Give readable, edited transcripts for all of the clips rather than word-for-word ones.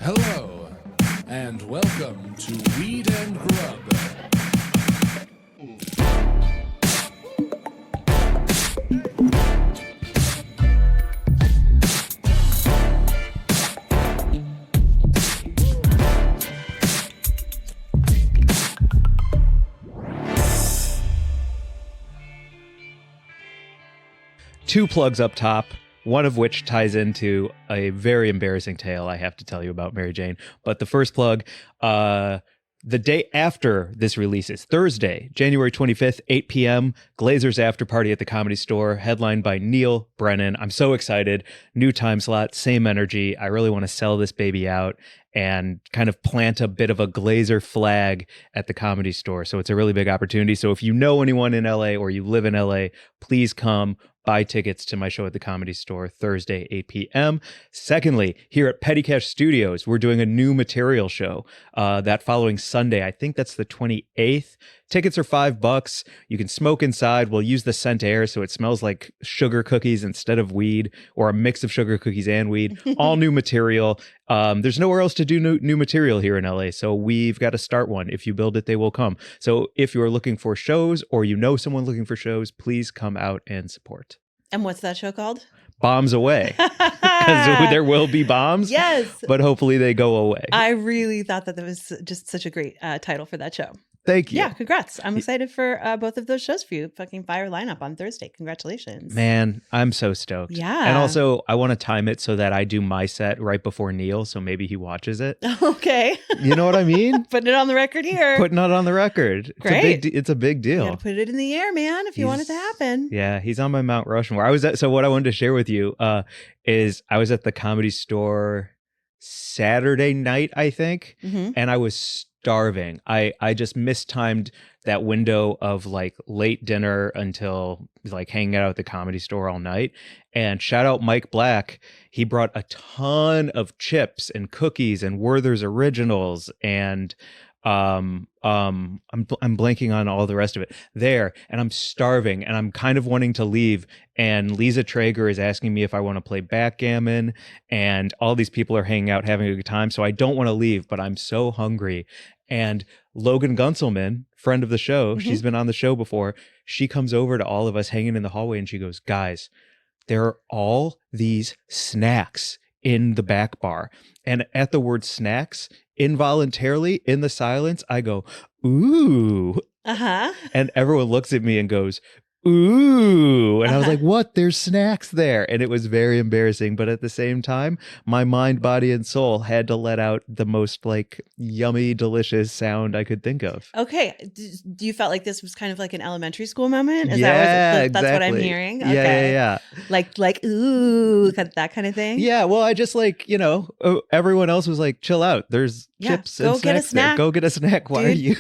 Hello, and welcome to Weed and Grub. Two plugs up top, one of which ties into a very embarrassing tale I have to tell you about, Mary Jane. But the first plug, the day after this releases, Thursday, January 25th, 8 p.m., Glazer's After Party at the Comedy Store, headlined by Neil Brennan. I'm so excited. New time slot, same energy. I really want to sell this baby out and kind of plant a bit of a Glazer flag at the Comedy Store. So it's a really big opportunity. So if you know anyone in LA or you live in LA, please come. Buy tickets to my show at the Comedy Store Thursday, 8 p.m. Secondly, here at Petty Cash Studios, we're doing a new material show that following Sunday. I think that's the 28th. Tickets are $5. You can smoke inside. We'll use the scent air so it smells like sugar cookies instead of weed, or a mix of sugar cookies and weed. All new material. There's nowhere else to do new material here in LA, so we've got to start one. If you build it, they will come. So if you're looking for shows or you know someone looking for shows, please come out and support. And what's that show called? Bombs Away. Because there will be bombs. Yes. But hopefully they go away. I really thought that was just such a great title for that show. Thank you. Yeah, congrats. I'm excited for both of those shows for you. Fucking fire lineup on Thursday. Congratulations. Man, I'm so stoked. Yeah. And also, I want to time it so that I do my set right before Neil, so maybe he watches it. Okay. You know what I mean? Putting it on the record here. Putting it on the record. Great. It's a big deal. You gotta put it in the air, man, if you want it to happen. Yeah, he's on my Mount Rushmore. So what I wanted to share with you is I was at the Comedy Store Saturday night, I think, and I was starving. I just mistimed that window of like late dinner until like hanging out at the Comedy Store all night. And shout out Mike Black. He brought a ton of chips and cookies and Werther's Originals and I'm blanking on all the rest of it there, and I'm starving and I'm kind of wanting to leave. And Lisa Traeger is asking me if I want to play backgammon, and all these people are hanging out having a good time. So I don't want to leave, but I'm so hungry. And Logan Gunselman, friend of the show, she's been on the show before. She comes over to all of us hanging in the hallway and she goes, "Guys, there are all these snacks in the back bar." And at the word snacks, involuntarily in the silence, I go, "Ooh." And everyone looks at me and goes, "Ooh." And I was like, "What? There's snacks there." And it was very embarrassing. But at the same time, my mind, body, and soul had to let out the most like yummy, delicious sound I could think of. Okay. Do you felt like this was kind of like an elementary school moment? Is exactly. That's what I'm hearing? Okay. Yeah. Like, ooh, that kind of thing? Yeah. Well, I just like, everyone else was like, chill out. There's chips and snacks there. Go get a snack. Why are you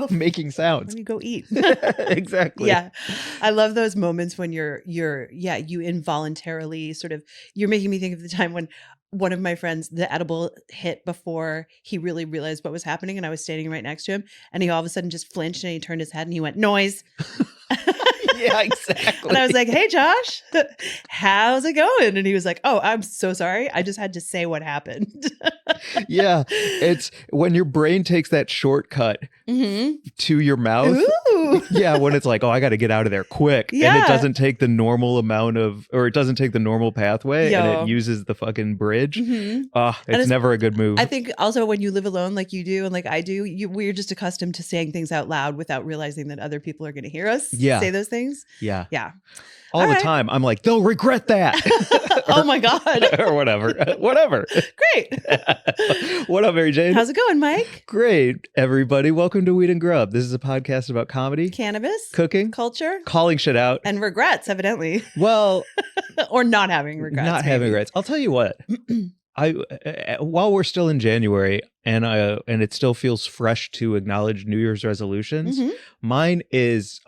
making sounds? Let me go eat. Exactly. Yeah. I love those moments when you involuntarily you're making me think of the time when one of my friends, the edible hit before he really realized what was happening, and I was standing right next to him, and he all of a sudden just flinched and he turned his head and he went, "Noise." Yeah, exactly. And I was like, "Hey, Josh, how's it going?" And he was like, "Oh, I'm so sorry. I just had to say what happened." Yeah. It's when your brain takes that shortcut to your mouth. Ooh. Yeah. When it's like, oh, I got to get out of there quick. Yeah. And it doesn't take the normal it doesn't take the normal pathway and it uses the fucking bridge. It's never a good move. I think also when you live alone like you do and like I do, we're just accustomed to saying things out loud without realizing that other people are going to hear us say those things. Yeah. Yeah. All the time. I'm like, they'll regret that. Oh my God. Or whatever. Great. What up, Mary Jane? How's it going, Mike? Great, everybody. Welcome to Weed and Grub. This is a podcast about comedy, cannabis, cooking, culture, calling shit out, and regrets, evidently. Well, or not having regrets. Having regrets. I'll tell you what. While we're still in January and it still feels fresh to acknowledge New Year's resolutions, mine is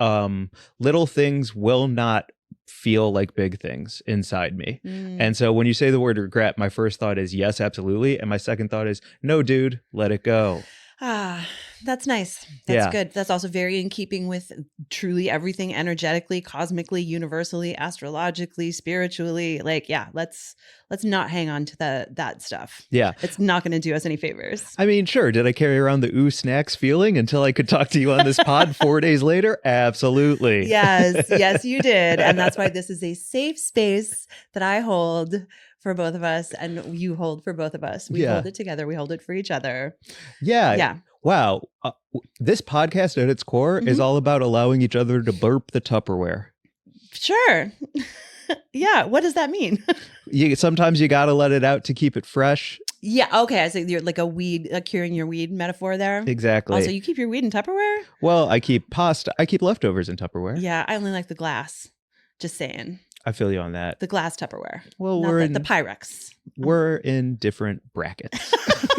little things will not feel like big things inside me. And so when you say the word regret, my first thought is yes, absolutely. And my second thought is no, dude, let it go. That's nice. That's Yeah. good. That's also very in keeping with truly everything energetically, cosmically, universally, astrologically, spiritually. Like, yeah, let's not hang on to that stuff. Yeah. It's not going to do us any favors. I mean, sure. Did I carry around the ooh snacks feeling until I could talk to you on this pod 4 days later? Absolutely. Yes, you did. And that's why this is a safe space that I hold for both of us and you hold for both of us. We hold it together. We hold it for each other. Yeah. Yeah. Wow. This podcast at its core is all about allowing each other to burp the Tupperware. Sure. Yeah. What does that mean? Sometimes you got to let it out to keep it fresh. Yeah. Okay. I see. You're like a curing your weed metaphor there. Exactly. Also, you keep your weed in Tupperware? Well, I keep leftovers in Tupperware. Yeah. I only like the glass. Just saying. I feel you on that. The glass Tupperware. Well, not the Pyrex. We're in different brackets.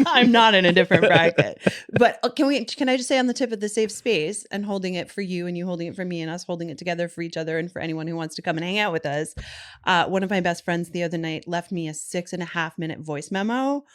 I'm not in a different bracket. But can I just say on the tip of the safe space and holding it for you and you holding it for me and us holding it together for each other and for anyone who wants to come and hang out with us. One of my best friends the other night left me a 6.5-minute voice memo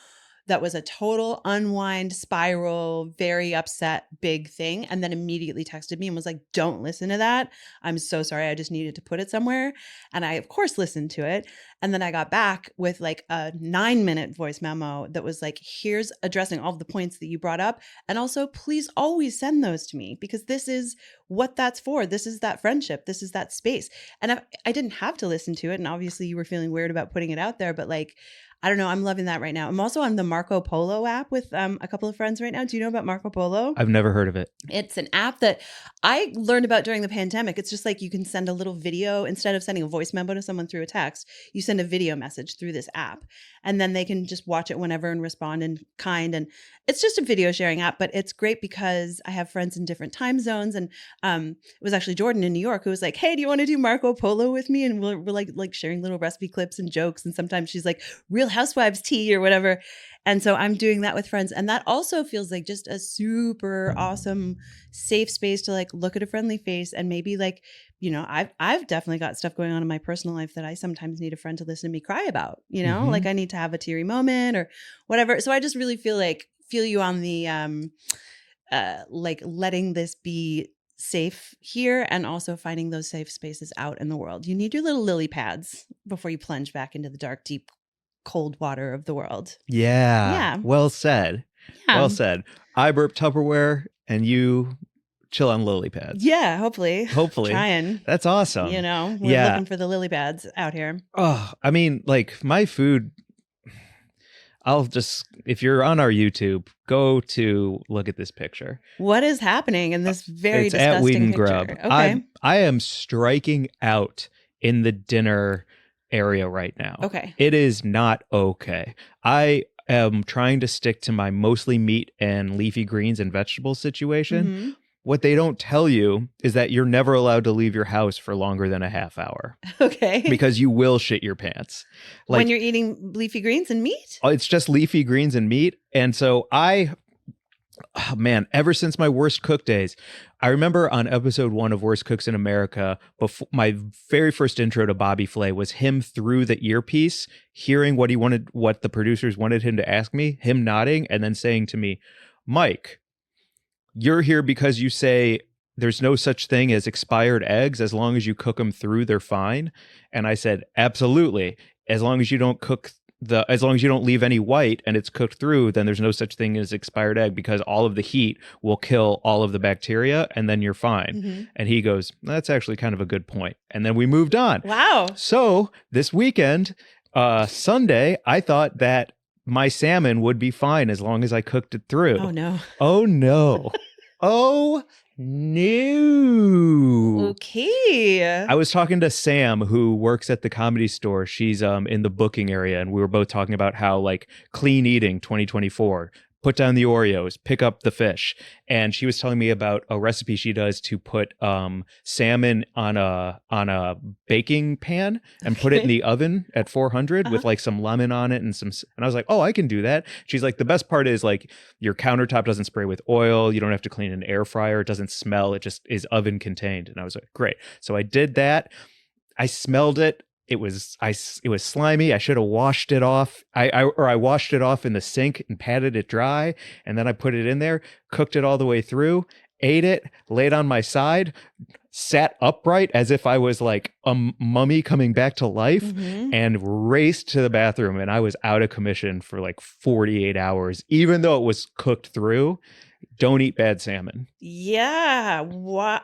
that was a total unwind spiral, very upset, big thing. And then immediately texted me and was like, don't listen to that. I'm so sorry. I just needed to put it somewhere. And I, of course, listened to it. And then I got back with like a 9-minute voice memo that was like, here's addressing all of the points that you brought up. And also, please always send those to me because this is what that's for. This is that friendship. This is that space. And I didn't have to listen to it. And obviously you were feeling weird about putting it out there, but like, I don't know. I'm loving that right now. I'm also on the Marco Polo app with a couple of friends right now. Do you know about Marco Polo? I've never heard of it. It's an app that I learned about during the pandemic. It's just like you can send a little video instead of sending a voice memo to someone through a text. You send a video message through this app and then they can just watch it whenever and respond in kind. And it's just a video sharing app, but it's great because I have friends in different time zones. And it was actually Jordan in New York who was like, hey, do you want to do Marco Polo with me? And we're like sharing little recipe clips and jokes. And sometimes she's like, Real Housewives tea or whatever. And so I'm doing that with friends. And that also feels like just a super awesome, safe space to like look at a friendly face and maybe like, you know, I've definitely got stuff going on in my personal life that I sometimes need a friend to listen to me cry about, you know, like I need to have a teary moment or whatever. So I just really feel you on the like letting this be safe here and also finding those safe spaces out in the world. You need your little lily pads before you plunge back into the dark, deep, cold water of the world. Yeah. Well said. Yeah. Well said. I burp Tupperware and you chill on lily pads. Yeah, hopefully. Trying. That's awesome. You know, we're looking for the lily pads out here. Oh, I mean, like my food, if you're on our YouTube, go to look at this picture. What is happening in this very it's disgusting at Weed and picture? Grub. Okay. I am striking out in the dinner area right now. Okay. It is not okay. I am trying to stick to my mostly meat and leafy greens and vegetables situation. Mm-hmm. What they don't tell you is that you're never allowed to leave your house for longer than a half hour. Okay. Because you will shit your pants. Like, when you're eating leafy greens and meat? it's just leafy greens and meat. And so ever since my worst cook days, I remember on episode 1 of Worst Cooks in America, before my very first intro to Bobby Flay was him through the earpiece, hearing what the producers wanted him to ask me, him nodding, and then saying to me, Mike, you're here because you say there's no such thing as expired eggs. As long as you cook them through, they're fine. And I said, absolutely. As long as you don't leave any white and it's cooked through, then there's no such thing as expired egg because all of the heat will kill all of the bacteria and then you're fine. Mm-hmm. And he goes, that's actually kind of a good point. And then we moved on. Wow. So this weekend, Sunday, I thought that my salmon would be fine as long as I cooked it through. Oh, no. Oh, no. Oh, no. Okay. I was talking to Sam, who works at the Comedy Store. She's in the booking area, and we were both talking about how like clean eating 2024. Put down the Oreos, pick up the fish. And she was telling me about a recipe she does to put salmon on a baking pan and put it in the oven at 400 with like some lemon on it and I was like, oh, I can do that. She's like, the best part is like your countertop doesn't spray with oil. You don't have to clean an air fryer. It doesn't smell. It just is oven contained. And I was like, great. So I did that. I smelled it. it was slimy. I should have washed it off. I washed it off in the sink and patted it dry, and then I put it in there, cooked it all the way through, ate it, laid on my side, sat upright as if I was like a mummy coming back to life, and raced to the bathroom, and I was out of commission for like 48 hours, even though it was cooked through. Don't eat bad salmon. Yeah.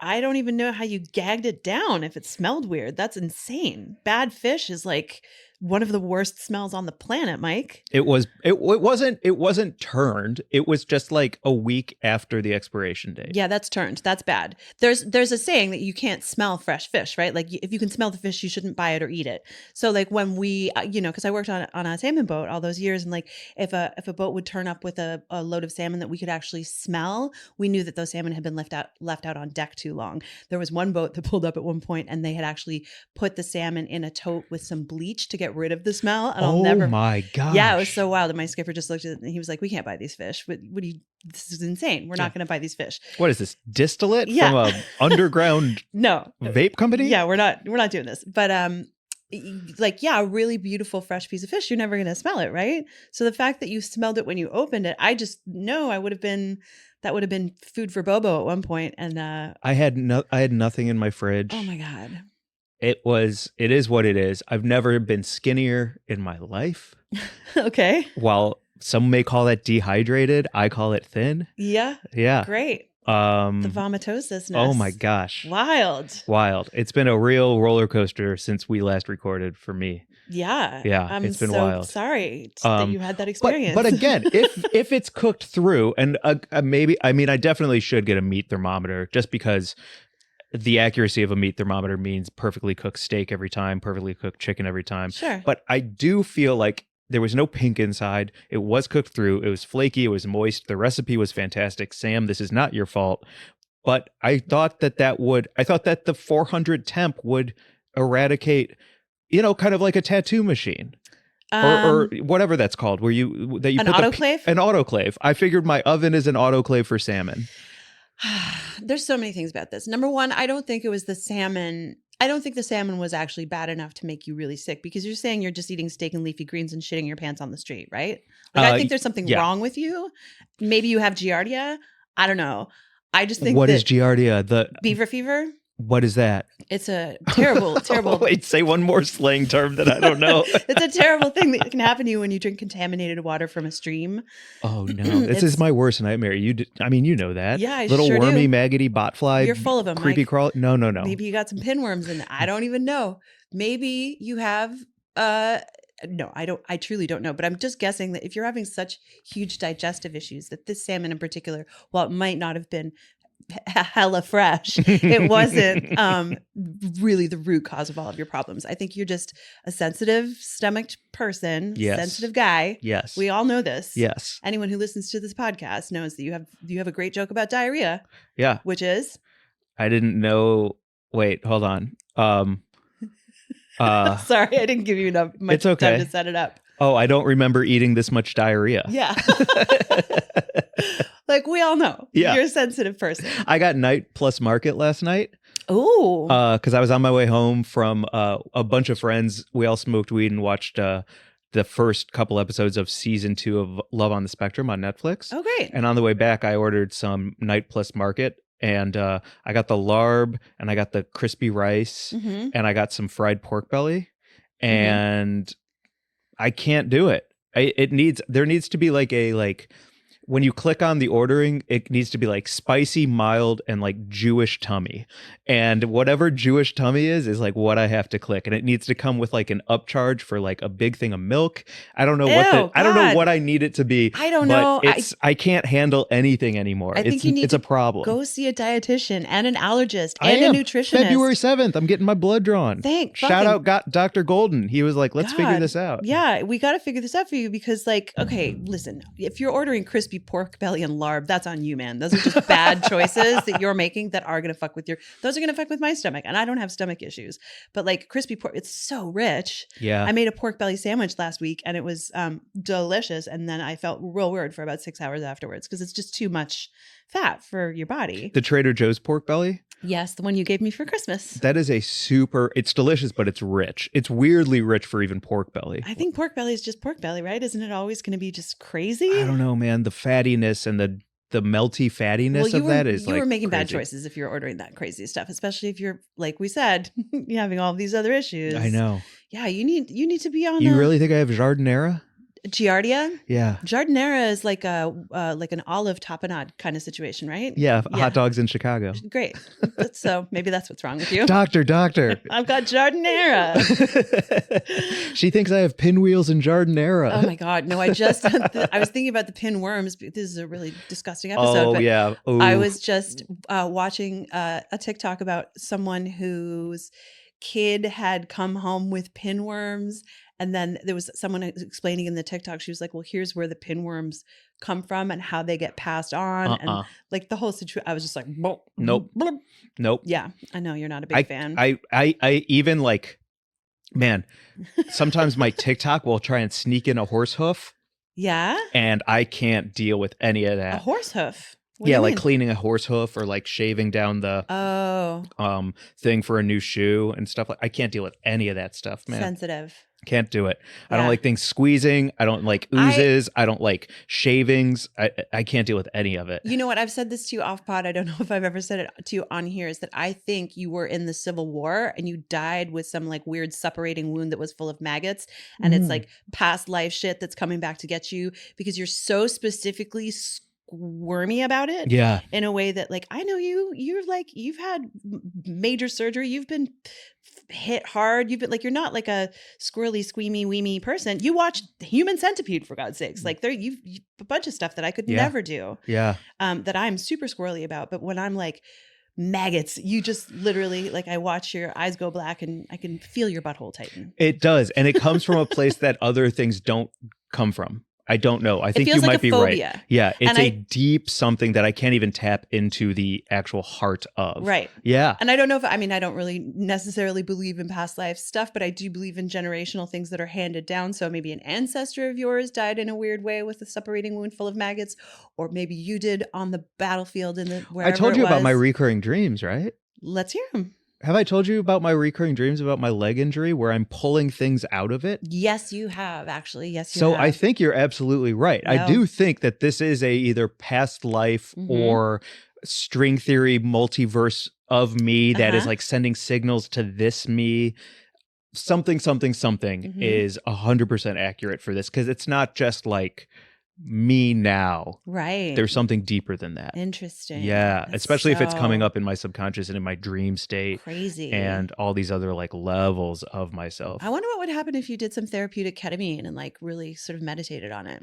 I don't even know how you gagged it down if it smelled weird. That's insane. Bad fish is like one of the worst smells on the planet, Mike. It wasn't turned. It was just like a week after the expiration date. Yeah, that's turned. That's bad. There's a saying that you can't smell fresh fish, right? Like if you can smell the fish, you shouldn't buy it or eat it. So like when we, because I worked on a salmon boat all those years, and like if a boat would turn up with a load of salmon that we could actually smell, we knew that those salmon had been left out on deck too long. There was one boat that pulled up at one point, and they had actually put the salmon in a tote with some bleach to get rid of the smell. And I'll never. Oh my gosh. Yeah, it was so wild. And my skipper just looked at it and he was like, "We can't buy these fish. What do you? This is insane. We're not going to buy these fish." What is this, distillate Yeah. from a underground No vape company? Yeah, we're not doing this. But a really beautiful fresh piece of fish, you're never going to smell it, right? So the fact that you smelled it when you opened it, I just know that would have been food for Bobo at one point. And I had nothing in my fridge. oh my God. It is what it is. I've never been skinnier in my life. Okay. While some may call that dehydrated, I call it thin. Yeah. Yeah. Great. The vomitosis. Oh my gosh. Wild. It's been a real roller coaster since we last recorded for me. Yeah. Yeah. I'm it's been so wild. sorry that you had that experience. But again, if it's cooked through, and maybe, I mean, I definitely should get a meat thermometer, just because the accuracy of a meat thermometer means perfectly cooked steak every time, perfectly cooked chicken every time. Sure. But I do feel like there was no pink inside. It was cooked through. It was flaky. It was moist. The recipe was fantastic. Sam, this is not your fault. But I thought that the 400 temp would eradicate, kind of like a tattoo machine. Or whatever that's called, where you put autoclave? An autoclave. I figured my oven is an autoclave for salmon. There's so many things about this. Number one, I don't think it was the salmon. I don't think the salmon was actually bad enough to make you really sick, because you're saying you're just eating steak and leafy greens and shitting your pants on the street, right? Like, I think there's something wrong with you. Maybe you have giardia. I don't know. I just think What is giardia? The beaver fever? What is that? It's a terrible. Wait, say one more slang term that I don't know. It's a terrible thing that can happen to you when you drink contaminated water from a stream. Oh no, this is my worst nightmare. You know that. Yeah, I little sure wormy, do. maggoty botfly. You're full of them, creepy Mike. crawl. No. Maybe you got some pinworms in it. I don't even know. Maybe you have. No, I don't. I truly don't know. But I'm just guessing that if you're having such huge digestive issues, that this salmon in particular, while it might not have been hella fresh, it wasn't really the root cause of all of your problems. I think you're just a sensitive stomached person, sensitive guy. Yes. We all know this. Yes. Anyone who listens to this podcast knows that you have a great joke about diarrhea. Yeah. Which is? I didn't know. Wait, hold on. Sorry, I didn't give you much time to set it up. Oh, I don't remember eating this much diarrhea. Yeah. Like we all know. Yeah. You're a sensitive person. I got Night Plus Market last night. Oh. Because I was on my way home from a bunch of friends. We all smoked weed and watched the first couple episodes of season 2 of Love on the Spectrum on Netflix. Oh, great. And on the way back, I ordered some Night Plus Market. And I got the larb, and I got the crispy rice, and I got some fried pork belly. And I can't do it. There needs to be when you click on the ordering, it needs to be like spicy, mild, and like Jewish tummy. And whatever Jewish tummy is like what I have to click. And it needs to come with like an upcharge for like a big thing of milk. I don't know I don't know what I need it to be. I don't know. I can't handle anything anymore. I think you need it's a problem. Go see a dietitian and an allergist and a nutritionist. February 7th, I'm getting my blood drawn. Shout out Dr. Golden. He was like, let's figure this out. Yeah, we got to figure this out for you because okay, listen, if you're ordering crispy pork belly and larb, that's on you, man. Those are just bad choices that you're making that are going to fuck with those are going to fuck with my stomach. And I don't have stomach issues, but like crispy pork, it's so rich. Yeah. I made a pork belly sandwich last week and it was delicious. And then I felt real weird for about 6 hours afterwards because it's just too much fat for your body. The Trader Joe's pork belly? Yes, the one you gave me for Christmas. That is it's delicious, but it's rich. It's weirdly rich for even pork belly. I think pork belly is just pork belly, right? Isn't it always going to be just crazy? I don't know, man. The fattiness and the melty fattiness of that is you like were making bad crazy. choices if you're ordering that crazy stuff, especially if you're, like we said, you're having all these other issues. I know. Yeah, you need to be on. You really think I have Giardinera? Giardia? Yeah. Giardinera is like like an olive tapenade kind of situation, right? Yeah, hot dogs in Chicago. Great. So maybe that's what's wrong with you. Doctor. I've got Giardinera. She thinks I have pinwheels and Giardinera. Oh my God. No, I was thinking about the pinworms. This is a really disgusting episode. Oh, yeah. Ooh. I was just watching a TikTok about someone whose kid had come home with pinworms. And then there was someone explaining in the TikTok, she was like, well, here's where the pinworms come from and how they get passed on. And like the whole situation, I was just like, nope. Yeah, I know you're not a big fan. I even like, man, sometimes my TikTok will try and sneak in a horse hoof. Yeah. And I can't deal with any of that. A horse hoof? Yeah, like cleaning a horse hoof or like shaving down the thing for a new shoe and stuff. I can't deal with any of that stuff, man. Sensitive. Can't do it. Yeah. I don't like things squeezing. I don't like oozes. I don't like shavings. I can't deal with any of it. You know what? I've said this to you off pod. I don't know if I've ever said it to you on here, is that I think you were in the Civil War and you died with some like weird suppurating wound that was full of maggots. And it's like past life shit that's coming back to get you because you're so specifically squirmy about it. Yeah. In a way that like, I know you're like, you've had major surgery. You've been hit hard. You've been like, you're not like a squirrely, squeamy, weemy person. You watched Human Centipede, for God's sakes. Like you've a bunch of stuff that I could never do. Yeah. That I'm super squirrely about. But when I'm like maggots, you just literally like, I watch your eyes go black and I can feel your butthole tighten. It does. And it comes from a place that other things don't come from. I don't know. I think you might be right. Yeah. It's a deep something that I can't even tap into the actual heart of. Right. Yeah. And I don't know if, I don't really necessarily believe in past life stuff, but I do believe in generational things that are handed down. So maybe an ancestor of yours died in a weird way with a suppurating wound full of maggots, or maybe you did on the battlefield in the wherever I told you it was. about my recurring dreams, right? Let's hear them. Have I told you about my recurring dreams about my leg injury where I'm pulling things out of it? Yes, you have, actually. Yes, you have. So I think you're absolutely right. No. I do think that this is a either past life or string theory multiverse of me that is like sending signals to this me. Something is 100% accurate for this because it's not just like me now. Right. There's something deeper than that. Interesting. Yeah. That's especially if it's coming up in my subconscious and in my dream state. Crazy. And all these other like levels of myself. I wonder what would happen if you did some therapeutic ketamine and like really sort of meditated on it.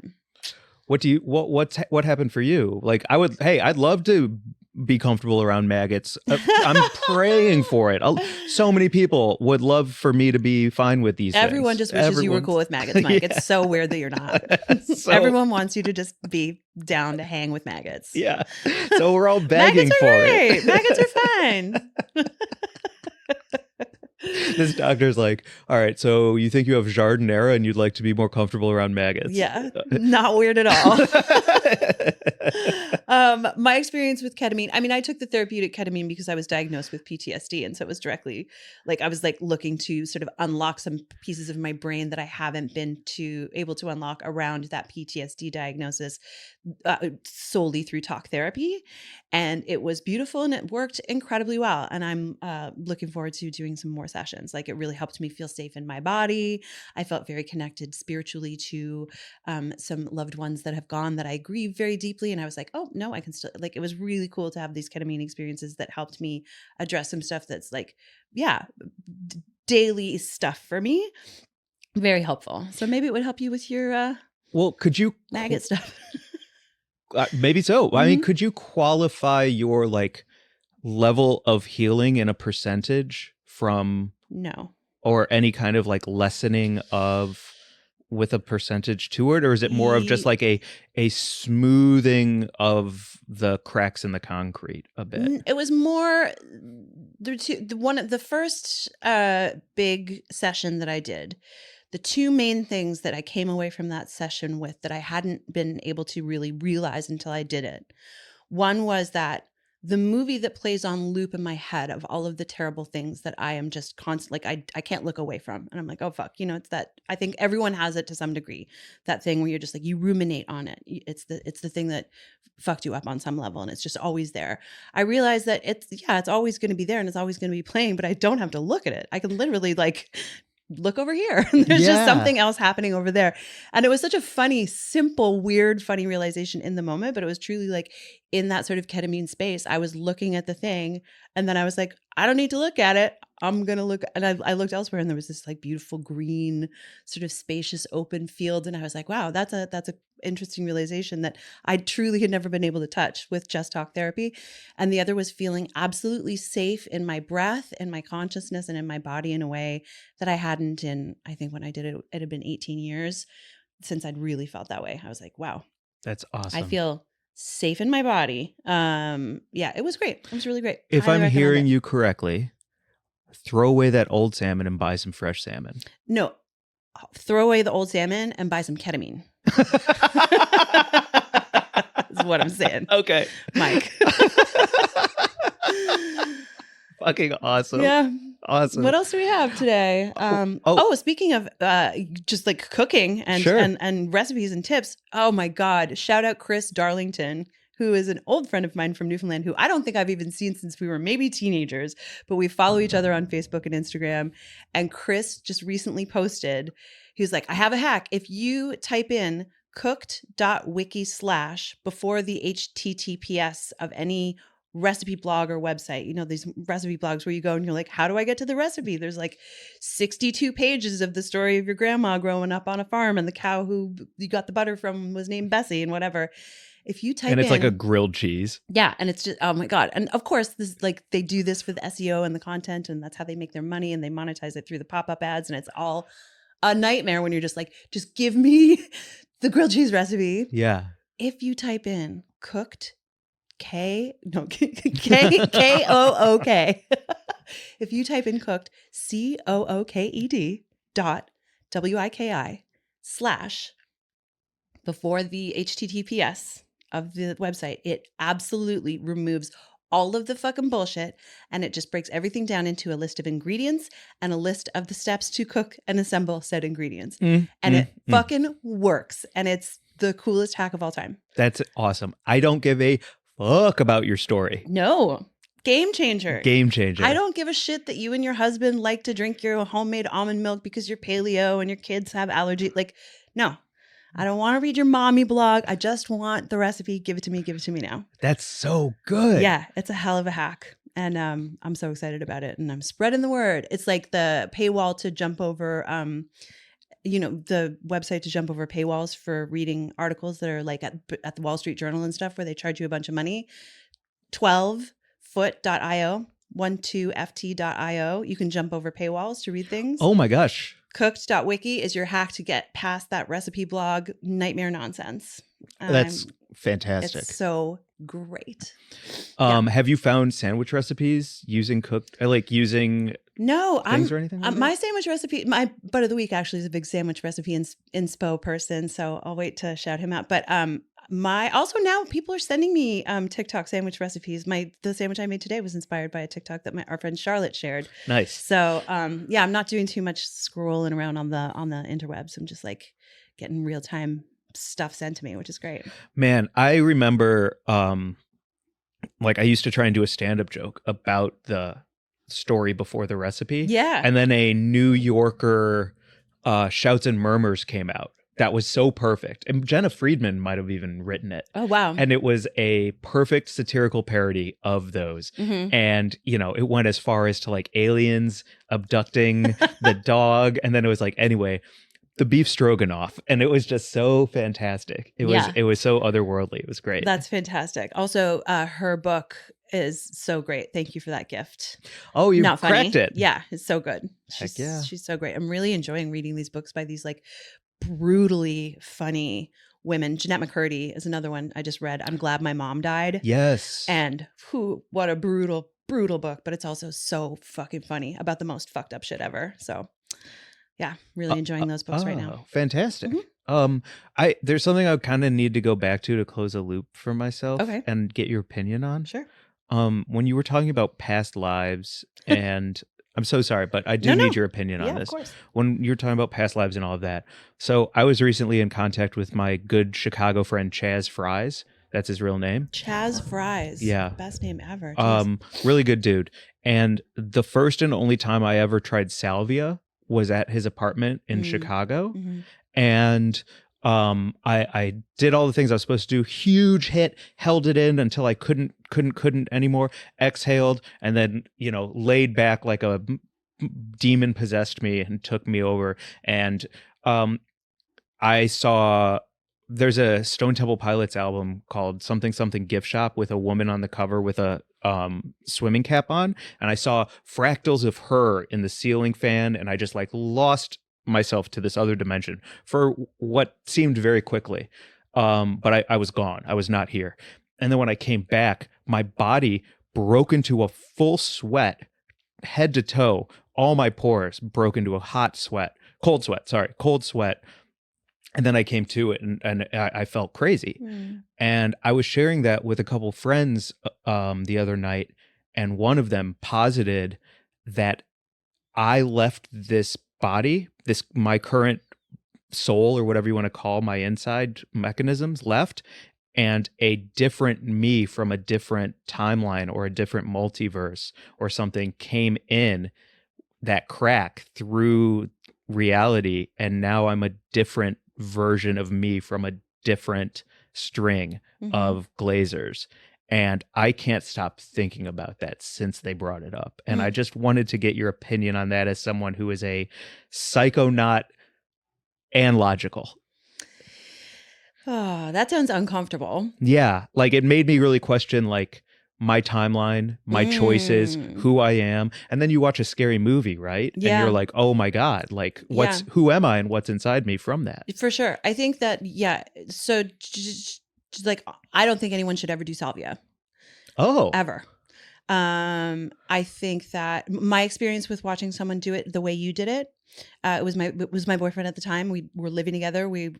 What happened for you? Like I'd love to be comfortable around maggots. I'm praying for it. So many people would love for me to be fine with these Everyone things. just wishes you were cool with maggots, Mike. Yeah. It's so weird that you're not. Everyone wants you to just be down to hang with maggots. Yeah. So we're all begging for it. Maggots are fine. This doctor's like, all right, so you think you have Giardinera and you'd like to be more comfortable around maggots. Yeah, not weird at all. My experience with ketamine, I took the therapeutic ketamine because I was diagnosed with PTSD. And so it was directly like, I was like looking to sort of unlock some pieces of my brain that I haven't been able to unlock around that PTSD diagnosis solely through talk therapy. And it was beautiful and it worked incredibly well. And I'm looking forward to doing some more sessions. Like it really helped me feel safe in my body. I felt very connected spiritually to some loved ones that have gone that I grieve very deeply. And I was like, oh no, I can still, like, it was really cool to have these ketamine experiences that helped me address some stuff that's like, daily stuff for me. Very helpful. So maybe it would help you with your could you maggot stuff? Maybe so. I mean, could you qualify your like level of healing in a percentage from No, or any kind of like lessening of with a percentage to it, or is it more of just like a smoothing of the cracks in the concrete a bit? It was more the first big session that I did. The two main things that I came away from that session with that I hadn't been able to really realize until I did it. One was that the movie that plays on loop in my head of all of the terrible things that I am just constant, like I can't look away from. And I'm like, oh fuck, you know, it's that, I think everyone has it to some degree, that thing where you're just like, you ruminate on it. It's the thing that fucked you up on some level, and it's just always there. I realize that it's always going to be there, and it's always going to be playing, but I don't have to look at it. I can literally like look over here. There's just something else happening over there. And it was such a funny, simple, weird, funny realization in the moment, but it was truly like in that sort of ketamine space, I was looking at the thing, and then I was like, I don't need to look at it. I'm going to look. And I looked elsewhere, and there was this like beautiful green, sort of spacious open field. And I was like, wow, that's a interesting realization that I truly had never been able to touch with just talk therapy. And the other was feeling absolutely safe in my breath and my consciousness and in my body in a way that I hadn't in, I think when I did it, it had been 18 years since I'd really felt that way. I was like, wow, That's awesome. I feel safe in my body. Yeah, it was great. It was really great. If Highly I'm recommend hearing it. you correctly, throw away that old salmon and buy some fresh salmon. No, throw away the old salmon and buy some ketamine. Is what I'm saying. Okay. Mike. Fucking awesome. Yeah. Awesome. What else do we have today? Speaking of just like cooking and, Sure. and recipes and tips. Oh my God. Shout out Chris Darlington, who is an old friend of mine from Newfoundland, who I don't think I've even seen since we were maybe teenagers, but we follow each other on Facebook and Instagram. And Chris just recently posted, he was like, I have a hack. If you type in cooked.wiki/ before the HTTPS of any recipe blog or website, you know, these recipe blogs where you go and you're like, how do I get to the recipe? There's like 62 pages of the story of your grandma growing up on a farm, and the cow who you got the butter from was named Bessie and whatever. If you type in, and it's like a grilled cheese. Yeah. And it's just, oh my God. And of course, this like they do this for the SEO and the content, and that's how they make their money, and they monetize it through the pop-up ads. And it's all a nightmare when you're just like, just give me the grilled cheese recipe. Yeah. If you type in cooked, K-O-O-K. If you type in cooked, COOKED.WIKI/ before the HTTPS of the website, it absolutely removes all of the fucking bullshit, and it just breaks everything down into a list of ingredients and a list of the steps to cook and assemble said ingredients. And it fucking works, and it's the coolest hack of all time. That's awesome. I don't give a fuck about your story. No. Game changer. Game changer. I don't give a shit that you and your husband like to drink your homemade almond milk because you're paleo and your kids have allergy. Like, no. I don't want to read your mommy blog. I just want the recipe. Give it to me. Give it to me now. That's so good. Yeah, it's a hell of a hack. And I'm so excited about it. And I'm spreading the word. It's like the paywall to jump over, the website to jump over paywalls for reading articles that are like at the Wall Street Journal and stuff, where they charge you a bunch of money. 12foot.io, 12ft.io. You can jump over paywalls to read things. Oh my gosh. Cooked.wiki is your hack to get past that recipe blog nightmare nonsense. That's fantastic. It's so great. Have you found sandwich recipes using cooked, like using things or anything? My sandwich recipe, my butt of the week actually is a big sandwich recipe inspo person, so I'll wait to shout him out. But also now people are sending me TikTok sandwich recipes. The sandwich I made today was inspired by a TikTok that our friend Charlotte shared. Nice. So I'm not doing too much scrolling around on the interwebs. I'm just like getting real time stuff sent to me, which is great. Man, I remember like I used to try and do a stand-up joke about the story before the recipe. Yeah. And then a New Yorker Shouts and Murmurs came out. That was so perfect. And Jenna Friedman might have even written it. Oh, wow. And it was a perfect satirical parody of those. Mm-hmm. And, it went as far as to like aliens abducting the dog. And then it was like, anyway, the beef stroganoff. And it was just so fantastic. It was so otherworldly. It was great. That's fantastic. Also, her book is so great. Thank you for that gift. Oh, you Not funny. cracked it. Yeah, it's so good. Heck yeah. She's so great. I'm really enjoying reading these books by these like brutally funny women. Jeanette McCurdy is another one I just read. I'm Glad My Mom Died. Yes. And what a brutal book, but it's also so fucking funny about the most fucked up shit ever. So yeah, really enjoying those books right now. Fantastic. Mm-hmm. There's something I kind of need to go back to close a loop for myself. Okay. And get your opinion on. Sure. When you were talking about past lives, and I'm so sorry, but I do No. need your opinion on Yeah, of this. course. When you're talking about past lives and all of that, so I was recently in contact with my good Chicago friend Chaz Fries. That's his real name. Chaz Fries. Yeah. Best name ever. Jeez. Really good dude. And the first and only time I ever tried salvia was at his apartment in Chicago. Mhm. And I did all the things I was supposed to do. Huge hit, held it in until I couldn't anymore, exhaled, and then, laid back like a demon possessed me and took me over. And I saw there's a Stone Temple Pilots album called Something Something Gift Shop with a woman on the cover with a swimming cap on, and I saw fractals of her in the ceiling fan, and I just like lost myself to this other dimension for what seemed very quickly. But I was gone. I was not here. And then when I came back, my body broke into a full sweat, head to toe. All my pores broke into a cold sweat. And then I came to it, and I felt crazy. And I was sharing that with a couple friends the other night, and one of them posited that I left this body, my current soul, or whatever you want to call my inside mechanisms, left, and a different me from a different timeline or a different multiverse or something came in that crack through reality, and now I'm a different version of me from a different string of glazers. And I can't stop thinking about that since they brought it up. And I just wanted to get your opinion on that as someone who is a psychonaut and logical. Oh, that sounds uncomfortable. Yeah, like it made me really question like my timeline, my choices, who I am. And then you watch a scary movie, right? Yeah. And you're like, oh my God, like who am I and what's inside me from that? For sure. I think that, so like, I don't think anyone should ever do salvia. Oh. Ever. I think that my experience with watching someone do it the way you did it, it was my boyfriend at the time. We were living together. We,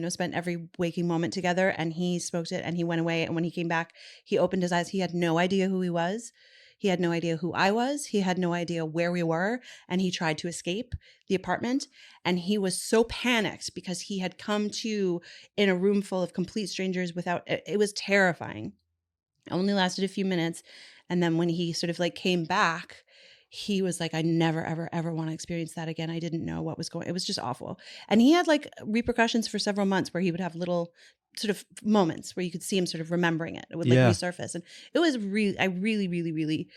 spent every waking moment together, and he smoked it and he went away. And when he came back, he opened his eyes. He had no idea who he was. He had no idea who I was. He had no idea where we were. And he tried to escape the apartment. And he was so panicked because he had come to in a room full of complete strangers it was terrifying. It only lasted a few minutes. And then when he sort of like came back, he was like, I never, ever, ever want to experience that again. I didn't know what was it was just awful. And he had like repercussions for several months where he would have little sort of moments where you could see him sort of remembering it. It would like resurface. And it was I really, really, really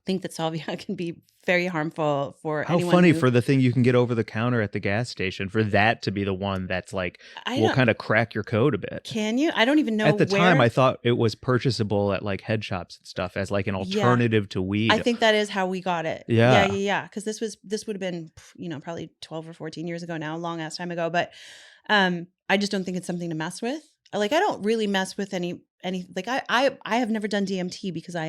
think that salvia can be very harmful for anyone. How funny for the thing you can get over the counter at the gas station, for that to be the one that's like will kind of crack your code a bit. Can you? I don't even know. At the time, I thought it was purchasable at like head shops and stuff as like an alternative to weed. I think that is how we got it. Yeah. Because this would have been probably 12 or 14 years ago now, a long ass time ago. But I just don't think it's something to mess with. Like I don't really mess with any like I have never done DMT because I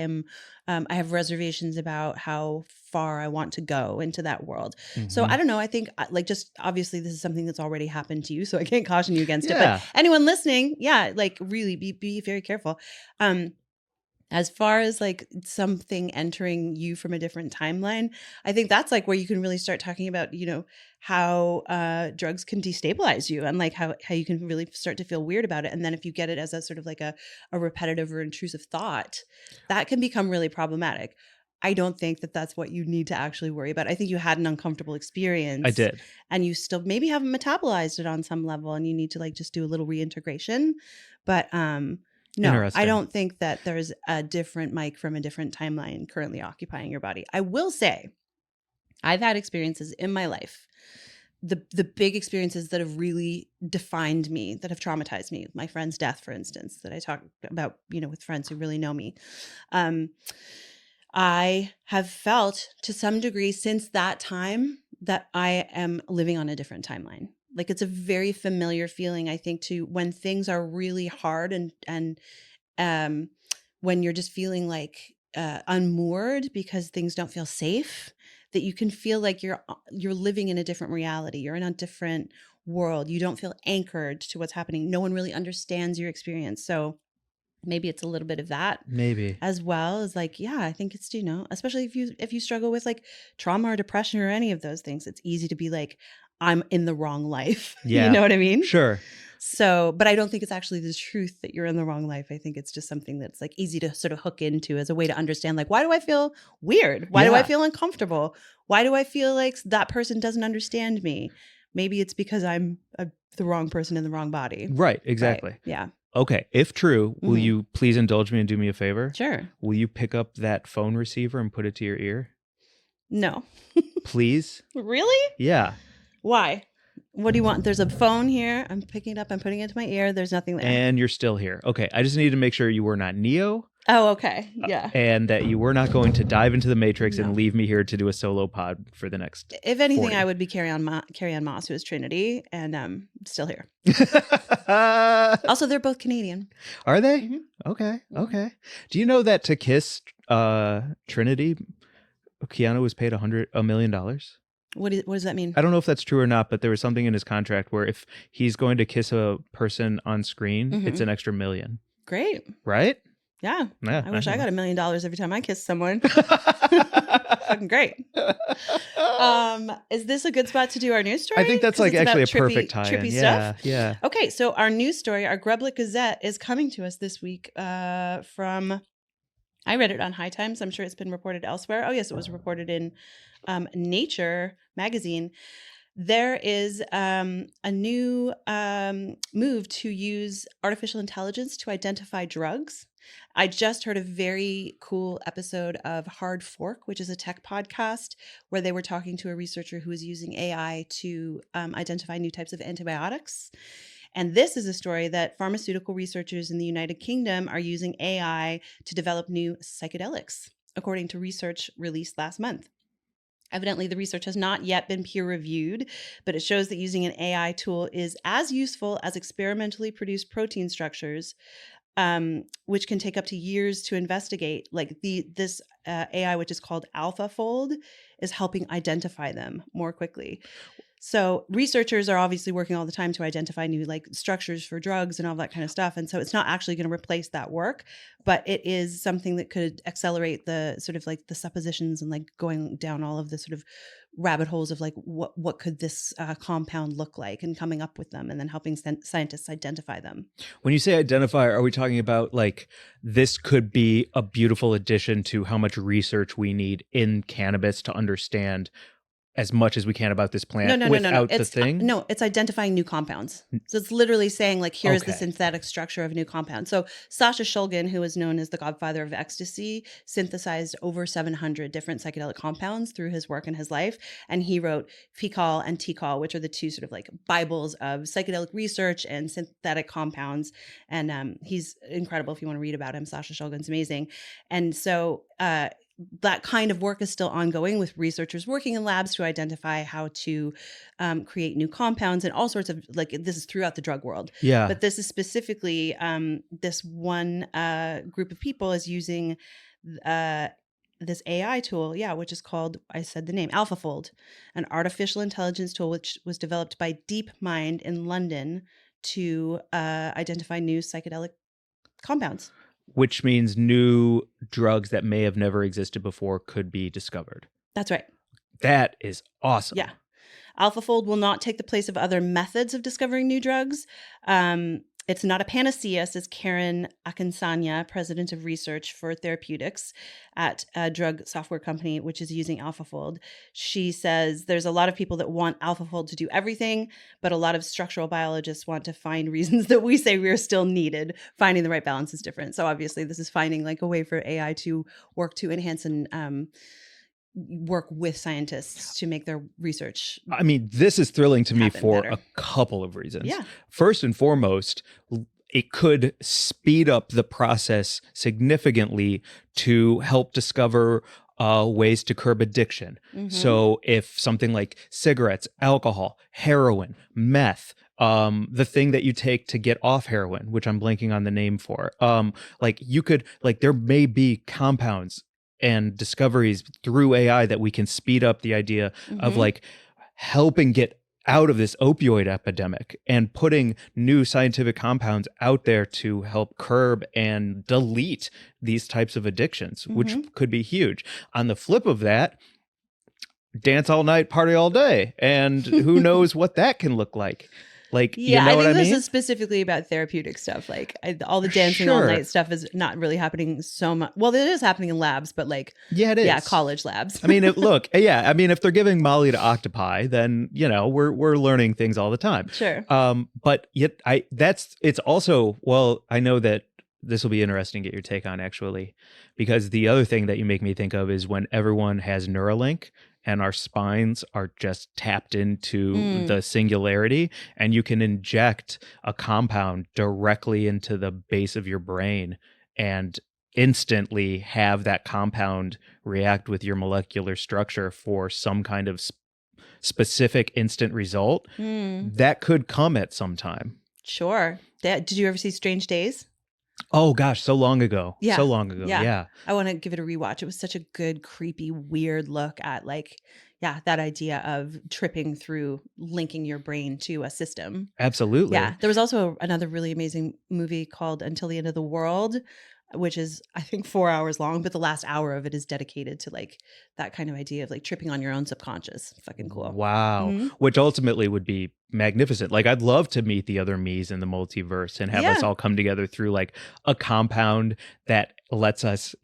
have reservations about how far I want to go into that world. So I don't know. I think like just obviously this is something that's already happened to you, so I can't caution you against it. But anyone listening, like really be very careful. As far as like something entering you from a different timeline, I think that's like where you can really start talking about, how drugs can destabilize you and like how you can really start to feel weird about it. And then if you get it as a sort of like a repetitive or intrusive thought, that can become really problematic. I don't think that that's what you need to actually worry about. I think you had an uncomfortable experience. I did. And you still maybe haven't metabolized it on some level and you need to like just do a little reintegration. But no, I don't think that there's a different Mike from a different timeline currently occupying your body. I will say I've had experiences in my life, the big experiences that have really defined me, that have traumatized me. My friend's death, for instance, that I talk about, with friends who really know me. I have felt to some degree since that time that I am living on a different timeline. Like it's a very familiar feeling, I think, to when things are really hard and when you're just feeling like unmoored because things don't feel safe, that you can feel like you're living in a different reality. You're in a different world. You don't feel anchored to what's happening. No one really understands your experience. So maybe it's a little bit of that Maybe. as well as like, yeah, I think it's, especially if you struggle with like trauma or depression or any of those things, it's easy to be like, I'm in the wrong life. Yeah. You know what I mean? Sure. So, but I don't think it's actually the truth that you're in the wrong life. I think it's just something that's like easy to sort of hook into as a way to understand, like, why do I feel weird? Why do I feel uncomfortable? Why do I feel like that person doesn't understand me? Maybe it's because I'm the wrong person in the wrong body. Right. Exactly. Right. Yeah. Okay. If true, will you please indulge me and do me a favor? Sure. Will you pick up that phone receiver and put it to your ear? No. Please? Really? Yeah. Why? What do you want? There's a phone here. I'm picking it up. I'm putting it to my ear. There's nothing there. And you're still here. Okay. I just need to make sure you were not Neo. Oh, okay. Yeah. And that you were not going to dive into the Matrix and leave me here to do a solo pod for the next. If anything, 40. I would be Carrie Ann Moss, who is Trinity, and still here. Also, they're both Canadian. Are they? Mm-hmm. Okay. Okay. Do you know that to kiss Trinity, Keanu was paid $1 million? What does that mean? I don't know if that's true or not, but there was something in his contract where if he's going to kiss a person on screen, it's an extra $1 million. Great. Right? Yeah. I wish I got $1 million every time I kiss someone. Fucking great. Is this a good spot to do our news story? I think that's like actually a perfect tie-in. Trippy Yeah, stuff. yeah. Okay, so our news story, our Grublet Gazette, is coming to us this week from. I read it on High Times. I'm sure it's been reported elsewhere. Oh yes, it was reported in Nature magazine. There is a new move to use artificial intelligence to identify drugs. I just heard a very cool episode of Hard Fork, which is a tech podcast, where they were talking to a researcher who was using AI to identify new types of antibiotics. And this is a story that pharmaceutical researchers in the United Kingdom are using AI to develop new psychedelics, according to research released last month. Evidently, the research has not yet been peer-reviewed, but it shows that using an AI tool is as useful as experimentally produced protein structures, which can take up to years to investigate. Like this AI, which is called AlphaFold, is helping identify them more quickly. So researchers are obviously working all the time to identify new like structures for drugs and all that kind of stuff. And so it's not actually going to replace that work, but it is something that could accelerate the sort of like the suppositions and like going down all of the sort of rabbit holes of like what could this compound look like and coming up with them and then helping scientists identify them. When you say identify, are we talking about like this could be a beautiful addition to how much research we need in cannabis to understand as much as we can about this plant without the thing? No, it's identifying new compounds. So it's literally saying like, here's the synthetic structure of a new compound. So Sasha Shulgin, who is known as the godfather of ecstasy, synthesized over 700 different psychedelic compounds through his work and his life. And he wrote PiHKAL and TiHKAL, which are the two sort of like Bibles of psychedelic research and synthetic compounds. And he's incredible if you want to read about him. Sasha Shulgin's amazing. And so that kind of work is still ongoing with researchers working in labs to identify how to create new compounds and all sorts of like this is throughout the drug world. Yeah. But this is specifically this one group of people is using this AI tool, which is called, I said the name, AlphaFold, an artificial intelligence tool which was developed by DeepMind in London to identify new psychedelic compounds. Which means new drugs that may have never existed before could be discovered. That's right. That is awesome. Yeah. AlphaFold will not take the place of other methods of discovering new drugs. It's not a panacea, says Karen Akinsanya, president of research for therapeutics at a drug software company, which is using AlphaFold. She says there's a lot of people that want AlphaFold to do everything, but a lot of structural biologists want to find reasons that we say we're still needed. Finding the right balance is different. So obviously this is finding like a way for AI to work to enhance and work with scientists to make their research. I mean, this is thrilling to me for better. a couple of reasons. Yeah. First and foremost, it could speed up the process significantly to help discover ways to curb addiction. Mm-hmm. So if something like cigarettes, alcohol, heroin, meth, the thing that you take to get off heroin, which I'm blanking on the name for, like you could, like there may be compounds and discoveries through AI that we can speed up the idea of like helping get out of this opioid epidemic and putting new scientific compounds out there to help curb and delete these types of addictions, which could be huge. On the flip of that, dance all night, party all day. And who knows what that can look like. Like, Yeah, you know I what think I this mean? is specifically about therapeutic stuff. Like all the dancing all Sure. night stuff is not really happening so much. Well, it is happening in labs, but like, Yeah, it is. yeah, college labs. I mean, look, yeah. I mean, if they're giving Molly to octopi, then we're learning things all the time. Sure. But yet, it's also, well, I know that this will be interesting to get your take on, actually, because the other thing that you make me think of is when everyone has Neuralink and our spines are just tapped into the singularity, and you can inject a compound directly into the base of your brain and instantly have that compound react with your molecular structure for some kind of specific instant result. That could come at some time. Sure. Did you ever see Strange Days? Oh gosh, so long ago. Yeah. So long ago. Yeah. I want to give it a rewatch. It was such a good, creepy, weird look at like, yeah, that idea of tripping through linking your brain to a system. Absolutely. Yeah. There was also another really amazing movie called Until the End of the World, which is, I think, 4 hours long, but the last hour of it is dedicated to like that kind of idea of like tripping on your own subconscious. Fucking cool. Wow. Which ultimately would be magnificent. Like, I'd love to meet the other me's in the multiverse and have us all come together through like a compound that lets us,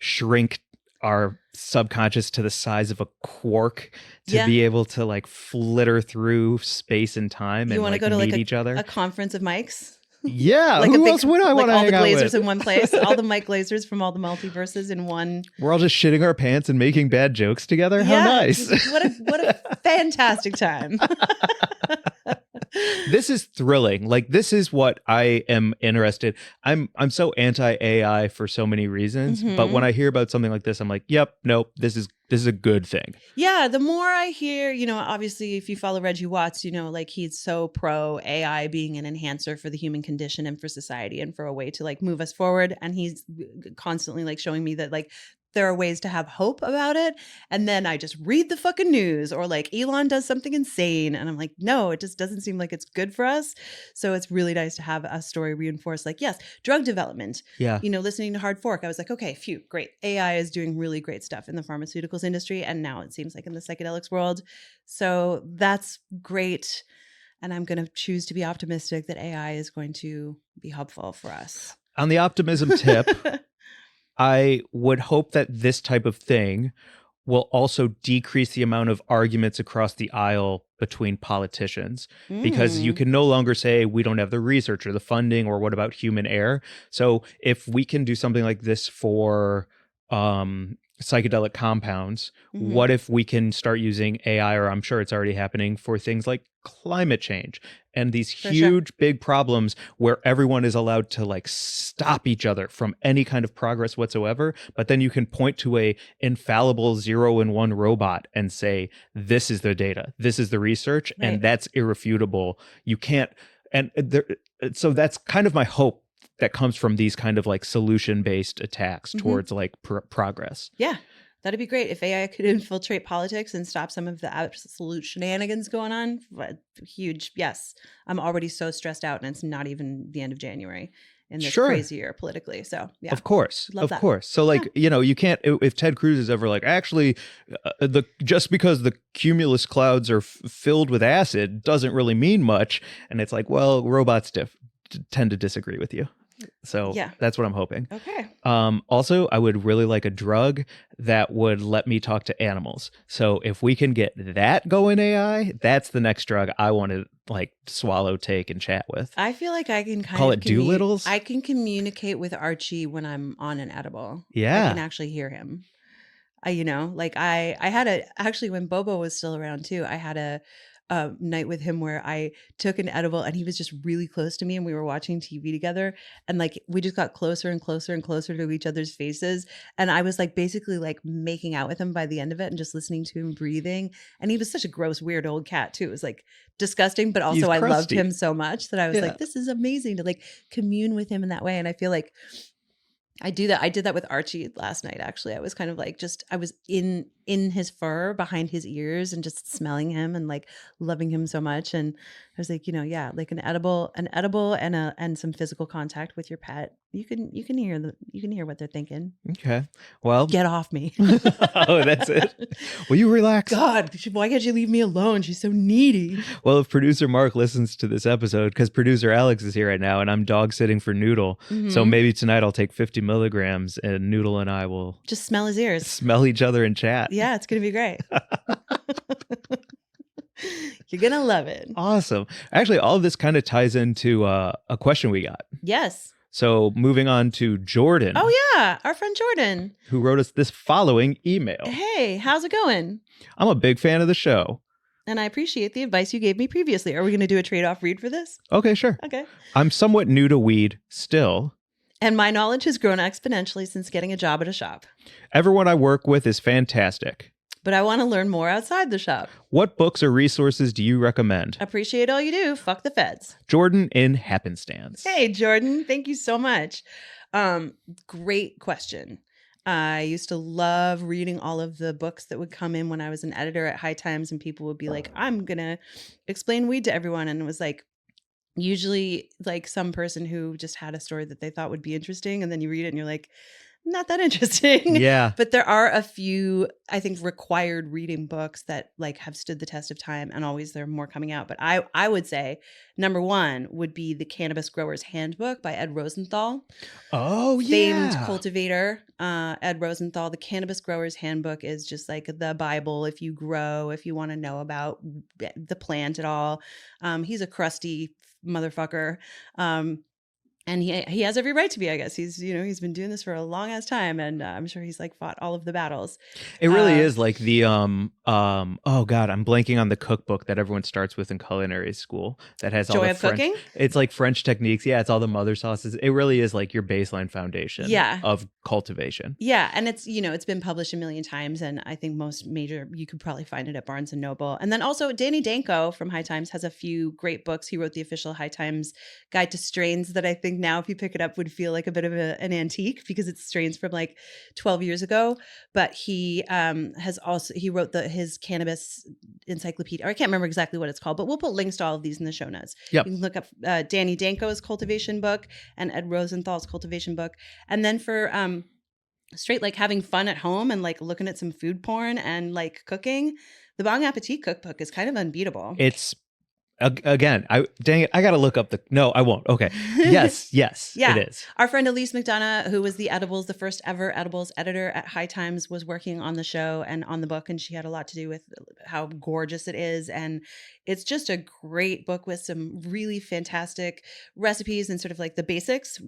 shrink our subconscious to the size of a quark to be able to like flitter through space and time and like meet each other. A conference of mics. Yeah, like who else would I want to hang out with? All the Glazers in one place, all the Mike Glazers from all the multiverses in one. We're all just shitting our pants and making bad jokes together. How nice! What a fantastic time. This is thrilling. Like, this is what I am interested. I'm so anti AI for so many reasons, but when I hear about something like this, I'm like, yep, nope, this is a good thing. Yeah, the more I hear, obviously if you follow Reggie Watts, like he's so pro AI being an enhancer for the human condition and for society and for a way to like move us forward. And he's constantly like showing me that like there are ways to have hope about it. And then I just read the fucking news or like Elon does something insane. And I'm like, no, it just doesn't seem like it's good for us. So it's really nice to have a story reinforce like, yes, drug development. Yeah. Listening to Hard Fork, I was like, okay, phew, great. AI is doing really great stuff in the pharmaceuticals industry. And now it seems like in the psychedelics world. So that's great. And I'm going to choose to be optimistic that AI is going to be helpful for us. On the optimism tip, I would hope that this type of thing will also decrease the amount of arguments across the aisle between politicians, because you can no longer say we don't have the research or the funding, or what about human error. So if we can do something like this for psychedelic compounds, what if we can start using AI, or I'm sure it's already happening, for things like climate change and these huge big problems where everyone is allowed to like stop each other from any kind of progress whatsoever, but then you can point to a infallible 0 and 1 robot and say, this is the data, this is the research, and that's irrefutable. You can't, and so that's kind of my hope that comes from these kind of like solution-based attacks towards like progress. Yeah, that'd be great if AI could infiltrate politics and stop some of the absolute shenanigans going on. Huge. Yes. I'm already so stressed out, and it's not even the end of January in this crazy year politically. So yeah, of course. Love course. So like, you can't, if Ted Cruz is ever like, actually just because the cumulus clouds are filled with acid doesn't really mean much. And it's like, well, robots tend to disagree with you. So that's what I'm hoping. Okay. Also, I would really like a drug that would let me talk to animals. So if we can get that going AI, that's the next drug I want to like swallow, take, and chat with. I feel like I can call it Doolittles. I can communicate with Archie when I'm on an edible. Yeah. I can actually hear him. I had actually when Bobo was still around too, I had a night with him where I took an edible and he was just really close to me and we were watching TV together, and like we just got closer and closer and closer to each other's faces, and I was like basically like making out with him by the end of it and just listening to him breathing. And he was such a gross, weird old cat too. It was like disgusting, but also I loved him so much that I was like, this is amazing to like commune with him in that way. And I feel like I do that. I did that with Archie last night, actually. I was kind of like I was in in his fur behind his ears and just smelling him and like loving him so much. And I was like, yeah, like an edible and some physical contact with your pet. You can hear what they're thinking. Okay. Well, Get off me. oh, that's it. Will you relax? God, why can't you leave me alone? She's so needy. Well, if producer Mark listens to this episode, because producer Alex is here right now and I'm dog sitting for Noodle. So maybe tonight I'll take 50 milligrams and Noodle and I will just smell his ears. Smell each other and chat. Yeah, it's going to be great. You're going to love it. Awesome. Actually, all of this kind of ties into a question we got. Yes. So moving on to Jordan. Oh, yeah. Our friend Jordan. Who wrote us this following email. Hey, how's it going? I'm a big fan of the show. And I appreciate the advice you gave me previously. Are we going to do a trade-off read for this? Okay, sure. Okay. I'm somewhat new to weed still. And my knowledge has grown exponentially since getting a job at a shop. Everyone I work with is fantastic. But I want to learn more outside the shop. What books or resources do you recommend? Appreciate all you do. Fuck the feds. Jordan in happenstance. Hey, Jordan. Thank you so much. Great question. I used to love reading all of the books that would come in when I was an editor at High Times, and people would be like, I'm going to explain weed to everyone. And it was like, usually like some person who just had a story that they thought would be interesting. And then you read it and you're like, not that interesting. Yeah. But there are a few, I think, required reading books that like have stood the test of time, and always there are more coming out. But I would say number one would be the Cannabis Grower's Handbook by Ed Rosenthal. Oh, yeah. Famed cultivator, Ed Rosenthal. The Cannabis Grower's Handbook is just like the Bible if you grow, if you want to know about the plant at all. He's a crusty motherfucker. And he has every right to be, I guess. He's been doing this for a long ass time, and I'm sure he's like fought all of the battles. It really is like the oh God, I'm blanking on the cookbook that everyone starts with in culinary school that has all Joy the of French, Cooking? It's like French techniques. Yeah, it's all the mother sauces. It really is like your baseline foundation of cultivation. Yeah, and it's it's been published a million times, and I think most major you could probably find it at Barnes and Noble. And then also Danny Danko from High Times has a few great books. He wrote the official High Times Guide to Strains that I think now if you pick it up would feel like a bit of an antique because it's strains from like 12 years ago. But he wrote his cannabis encyclopedia, or I can't remember exactly what it's called, but we'll put links to all of these in the show notes. Yep. You can look up Danny Danko's cultivation book and Ed Rosenthal's cultivation book. And then for straight like having fun at home and like looking at some food porn and like cooking, the Bong Appetit cookbook is kind of unbeatable. It's again, dang it, I gotta look up no, I won't. Okay. Yes, Yeah. it is. Our friend Elise McDonough, who was the first ever edibles editor at High Times, was working on the show and on the book, and she had a lot to do with how gorgeous it is. And it's just a great book with some really fantastic recipes and sort of like the basics,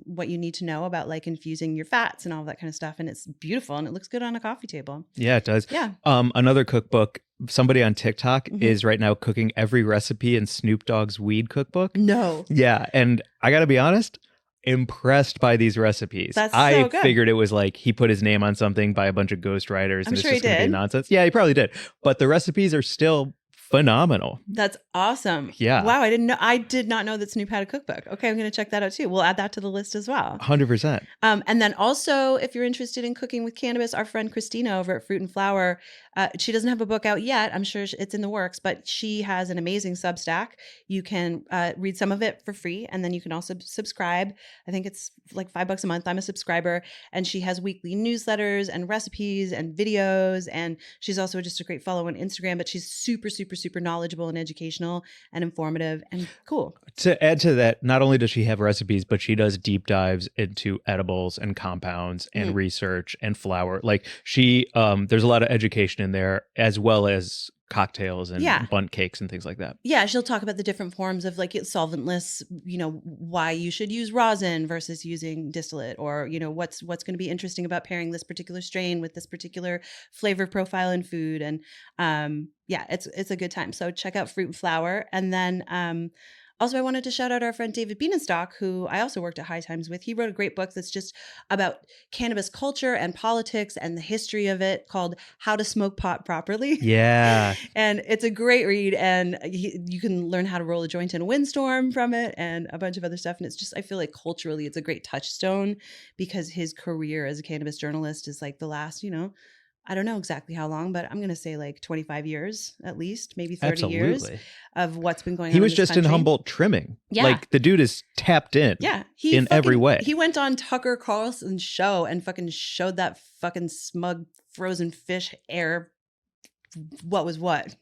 what you need to know about like infusing your fats and all that kind of stuff. And it's beautiful and it looks good on a coffee table. Yeah, it does. Yeah. Another cookbook, somebody on TikTok is right now cooking every recipe in Snoop Dogg's weed cookbook. No. Yeah, and I gotta be honest, impressed by these recipes. That's I so good. figured it was like he put his name on something by a bunch of ghostwriters and I'm it's sure just he gonna be did. nonsense. Yeah, he probably did. But the recipes are still phenomenal. That's awesome. Yeah. Wow, I did not know that Snoop had a cookbook. Okay, I'm going to check that out too. We'll add that to the list as well. 100%. And then also, if you're interested in cooking with cannabis, our friend Christina over at Fruit and Flower, she doesn't have a book out yet. I'm sure it's in the works, but she has an amazing Substack. You can read some of it for free, and then you can also subscribe. I think it's like $5 a month. I'm a subscriber, and she has weekly newsletters and recipes and videos, and she's also just a great follow on Instagram, but she's super, super, super knowledgeable and educational and informative and cool. To add to that, not only does she have recipes, but she does deep dives into edibles and compounds and research and flower. Like she, there's a lot of education in there, as well as cocktails and bundt cakes and things like that. Yeah, she'll talk about the different forms of like solventless, why you should use rosin versus using distillate, or what's going to be interesting about pairing this particular strain with this particular flavor profile in food. And it's a good time. So check out Fruit and Flower. And then also, I wanted to shout out our friend David Bienenstock, who I also worked at High Times with. He wrote a great book that's just about cannabis culture and politics and the history of it, called How to Smoke Pot Properly. Yeah. And it's a great read, and you can learn how to roll a joint in a windstorm from it and a bunch of other stuff. And it's just, I feel like culturally it's a great touchstone, because his career as a cannabis journalist is like the last, I don't know exactly how long, but I'm going to say like 25 years at least, maybe 30 years Absolutely. of what's been going on. He was in this just in country. Humboldt trimming. Yeah. Like the dude is tapped in. Yeah. In every way. He went on Tucker Carlson's show and fucking showed that fucking smug frozen fish air. What was what?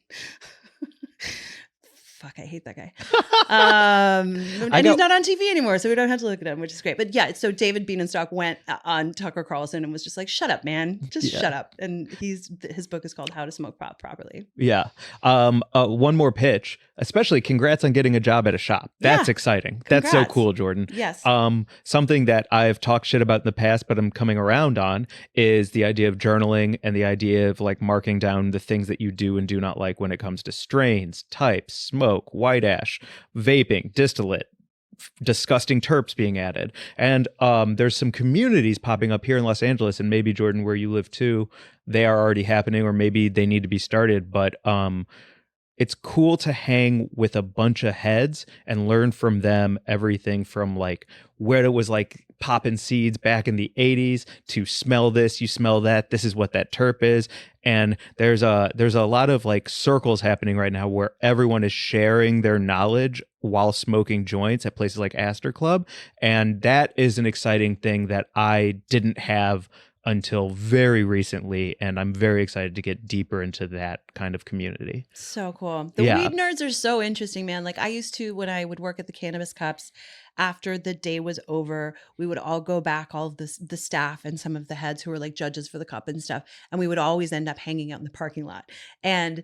Fuck, I hate that guy. And he's not on TV anymore, so we don't have to look at him, which is great. But yeah, so David Bienenstock went on Tucker Carlson and was just like, "Shut up, man! Just shut up." And his book is called How to Smoke Pot Properly. Yeah. One more pitch. Especially, congrats on getting a job at a shop. That's exciting. Congrats. That's so cool, Jordan. Yes. Something that I've talked shit about in the past, but I'm coming around on, is the idea of journaling and the idea of like marking down the things that you do and do not like when it comes to strains, types, smoke, white ash, vaping, distillate, disgusting terps being added. And there's some communities popping up here in Los Angeles, and maybe Jordan, where you live too, they are already happening, or maybe they need to be started. But it's cool to hang with a bunch of heads and learn from them everything from like where it was like popping seeds back in the 80s to smell this, you smell that, this is what that terp is. And there's a lot of like circles happening right now where everyone is sharing their knowledge while smoking joints at places like Astor Club. And that is an exciting thing that I didn't have until very recently, and I'm very excited to get deeper into that kind of community. So cool. The weed nerds are so interesting, man. Like I used to, when I would work at the Cannabis Cups, after the day was over, we would all go back, all of the staff and some of the heads who were like judges for the cup and stuff, and we would always end up hanging out in the parking lot. And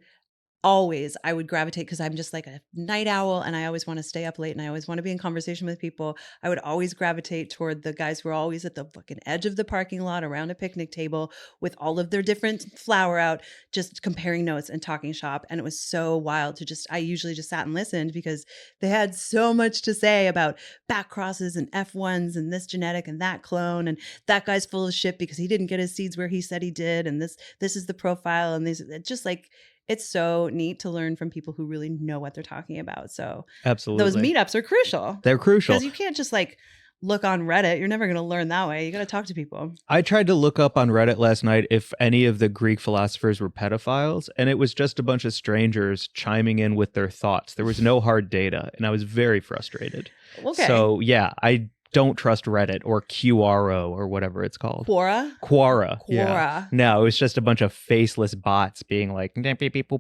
always I would gravitate, because I'm just like a night owl and I always want to stay up late and I always want to be in conversation with people. I would always gravitate toward the guys who were always at the fucking edge of the parking lot around a picnic table with all of their different flower out, just comparing notes and talking shop. And it was so wild to I usually just sat and listened, because they had so much to say about back crosses and F1s and this genetic and that clone, and that guy's full of shit because he didn't get his seeds where he said he did, and this is the profile, and these just like, it's so neat to learn from people who really know what they're talking about. So absolutely, those meetups are crucial. They're crucial, because you can't just like look on Reddit. You're never going to learn that way. You got to talk to people. I tried to look up on Reddit last night if any of the Greek philosophers were pedophiles, and it was just a bunch of strangers chiming in with their thoughts. There was no hard data, and I was very frustrated. Okay. So yeah, I don't trust Reddit or QRO or whatever it's called. Quora. Yeah. No, it was just a bunch of faceless bots being like,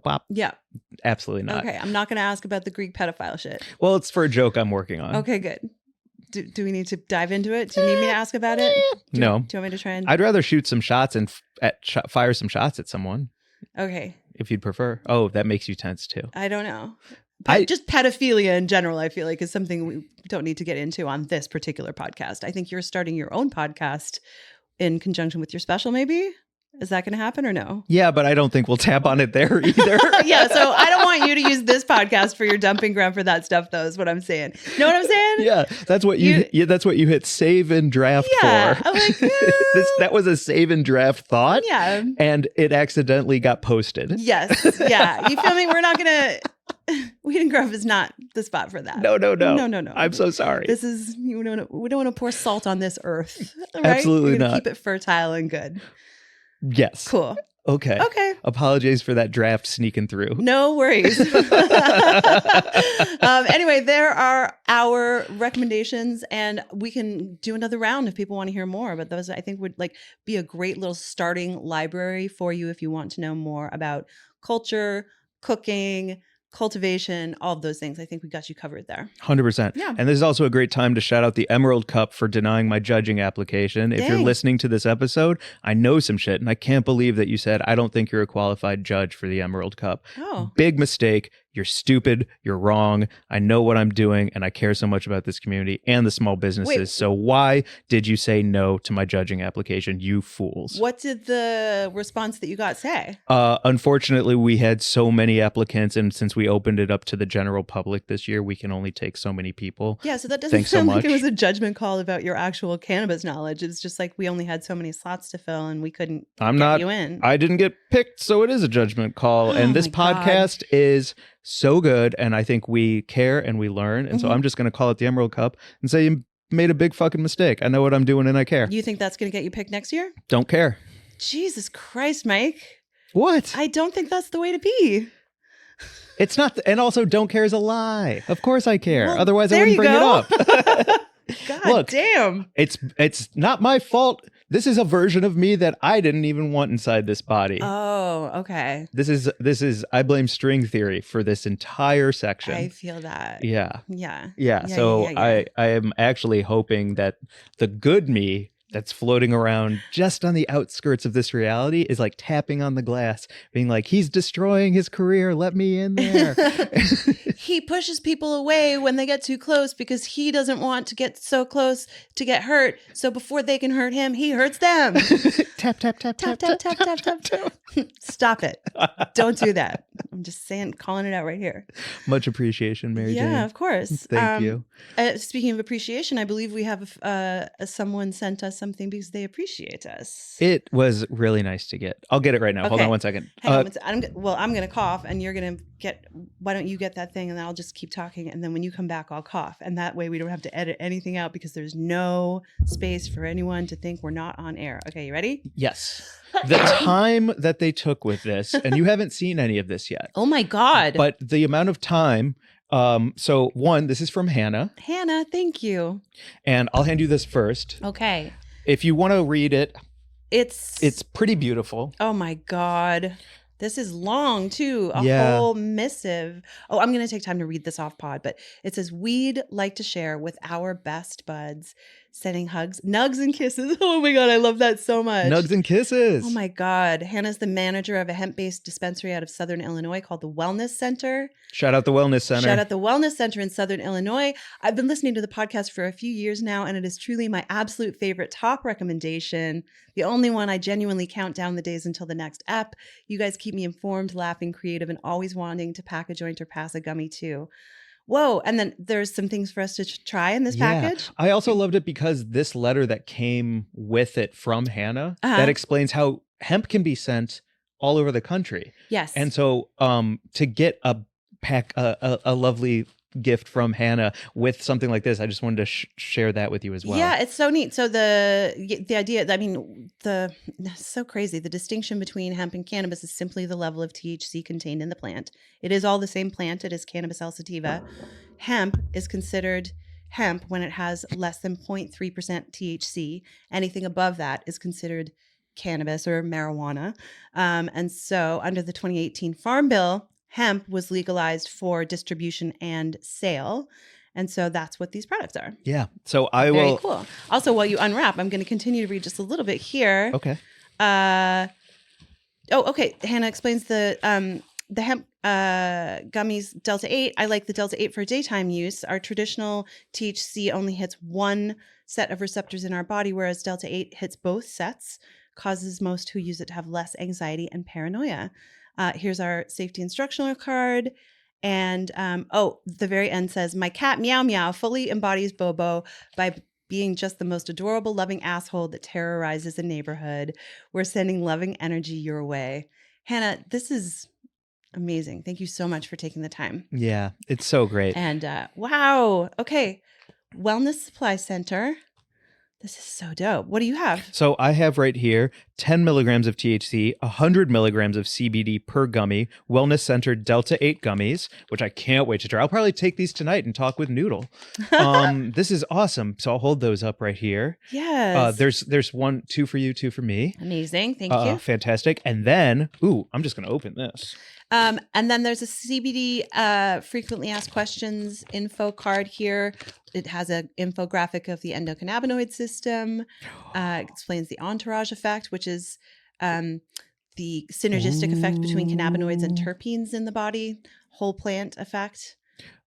pop. Yeah. Absolutely not. Okay. I'm not going to ask about the Greek pedophile shit. Well, it's for a joke I'm working on. Okay, good. Do we need to dive into it? Do you need me to ask about it? No. Do you want me to try and? I'd rather shoot some shots and fire some shots at someone. Okay. If you'd prefer. Oh, that makes you tense too. I don't know. Just pedophilia in general, I feel like, is something we don't need to get into on this particular podcast. I think you're starting your own podcast in conjunction with your special, maybe? Is that going to happen or no? Yeah, but I don't think we'll tap on it there either. Yeah, so I don't want you to use this podcast for your dumping ground for that stuff, though, is what I'm saying. Know what I'm saying? Yeah, that's what you hit save and draft for. I'm like, that was a save and draft thought. Yeah. And it accidentally got posted. Yes. Yeah. You feel me? We're not going to... Weed and Grub is not the spot for that. No. No. I'm so sorry. This is, we don't want to pour salt on this earth. Right? Absolutely not. Keep it fertile and good. Yes. Cool. Okay. Apologies for that draft sneaking through. No worries. Anyway, there are our recommendations, and we can do another round if people want to hear more. But those, I think, would like be a great little starting library for you if you want to know more about culture, cooking, cultivation, all of those things. I think we got you covered there. 100%. Yeah. And this is also a great time to shout out the Emerald Cup for denying my judging application. If you're listening to this episode, I know some shit, and I can't believe that you said, I don't think you're a qualified judge for the Emerald Cup. Oh. Big mistake. You're stupid. You're wrong. I know what I'm doing, and I care so much about this community and the small businesses. Wait. So why did you say no to my judging application, you fools? What did the response that you got say? Unfortunately, we had so many applicants, and since we opened it up to the general public this year, we can only take so many people. Yeah, so that doesn't sound like it was a judgment call about your actual cannabis knowledge. It's just like we only had so many slots to fill, and we couldn't get you in. I didn't get picked, so it is a judgment call. And this podcast is so good, and I think we care and we learn. And so I'm just going to call it the Emerald Cup and say you made a big fucking mistake. I know what I'm doing and I care. You think that's going to get you picked next year? Don't care. Jesus Christ, Mike. What? I don't think that's the way to be. It's not. And also, don't care is a lie. Of course I care. Well, Otherwise, I there wouldn't you bring go. it up. God Look, damn. It's not my fault. This is a version of me that I didn't even want inside this body. Oh, okay. This is I blame string theory for this entire section. I feel that. Yeah. Yeah. So yeah. I am actually hoping that the good me that's floating around just on the outskirts of this reality is like tapping on the glass, being like, he's destroying his career. Let me in there. He pushes people away when they get too close because he doesn't want to get so close to get hurt. So before they can hurt him, he hurts them. Tap, tap, tap, Tap, tap, tap, tap, tap, tap. Stop it. Don't do that. I'm just calling it out right here. Much appreciation, Mary Jane. Yeah, of course. Thank you. Speaking of appreciation, I believe we have someone sent us something because they appreciate us. It was really nice to get. I'll get it right now. Hold Okay. on one second. Hang on. I'm going to cough and you're going to get, why don't you get that thing and then I'll just keep talking. And then when you come back, I'll cough. And that way we don't have to edit anything out because there's no space for anyone to think we're not on air. Okay, you ready? Yes. The time that they took with this, and you haven't seen any of this yet. Oh my God. But the amount of time. So one, this is from Hannah. Hannah, thank you. And I'll hand you this first. Okay. If you want to read it, it's pretty beautiful. Oh my God. This is long too. Yeah. Whole missive. Oh, I'm going to take time to read this off pod, but it says, we'd like to share with our best buds, sending hugs, nugs and kisses. Oh my God. I love that so much. Nugs and kisses. Oh my God. Hannah's the manager of a hemp-based dispensary out of Southern Illinois called the Wellness Center. Shout out the Wellness Center. Shout out the Wellness Center in Southern Illinois. I've been listening to the podcast for a few years now, and it is truly my absolute favorite top recommendation. The only one I genuinely count down the days until the next ep. You guys keep me informed, laughing, creative, and always wanting to pack a joint or pass a gummy too. Whoa. And then there's some things for us to try in this package. I also loved it because this letter that came with it from Hannah that explains how hemp can be sent all over the country. Yes. And so to get a lovely gift from Hannah with something like this, I just wanted to share that with you as well. Yeah, it's so neat. So the idea, I mean, it's so crazy. The distinction between hemp and cannabis is simply the level of THC contained in the plant. It is all the same plant. It is Cannabis sativa. Hemp is considered hemp when it has less than 0.3% THC. Anything above that is considered cannabis or marijuana. And so under the 2018 Farm Bill, hemp was legalized for distribution and sale. And so that's what these products are. Yeah. So I Very will. cool. Also, while you unwrap, I'm going to continue to read just a little bit here. Okay. Okay. Hannah explains the hemp gummies Delta 8. I like the Delta 8 for daytime use. Our traditional THC only hits one set of receptors in our body, whereas Delta 8 hits both sets, causes most who use it to have less anxiety and paranoia. Here's our safety instructional card. And the very end says, my cat Meow Meow fully embodies Bobo by being just the most adorable, loving asshole that terrorizes a neighborhood. We're sending loving energy your way. Hannah, this is amazing. Thank you so much for taking the time. Yeah, it's so great. And wow. Okay. Wellness Supply Center. This is so dope. What do you have? So I have right here 10 milligrams of THC, 100 milligrams of CBD per gummy, Wellness Center Delta 8 gummies, which I can't wait to try. I'll probably take these tonight and talk with Noodle. This is awesome. So I'll hold those up right here. Yes. There's 2 for you, 2 for me. Amazing. Thank you. Fantastic. And then, I'm just going to open this. And then there's a CBD frequently asked questions info card here. It has an infographic of the endocannabinoid system. It explains the entourage effect, which is the synergistic effect between cannabinoids and terpenes in the body, whole plant effect.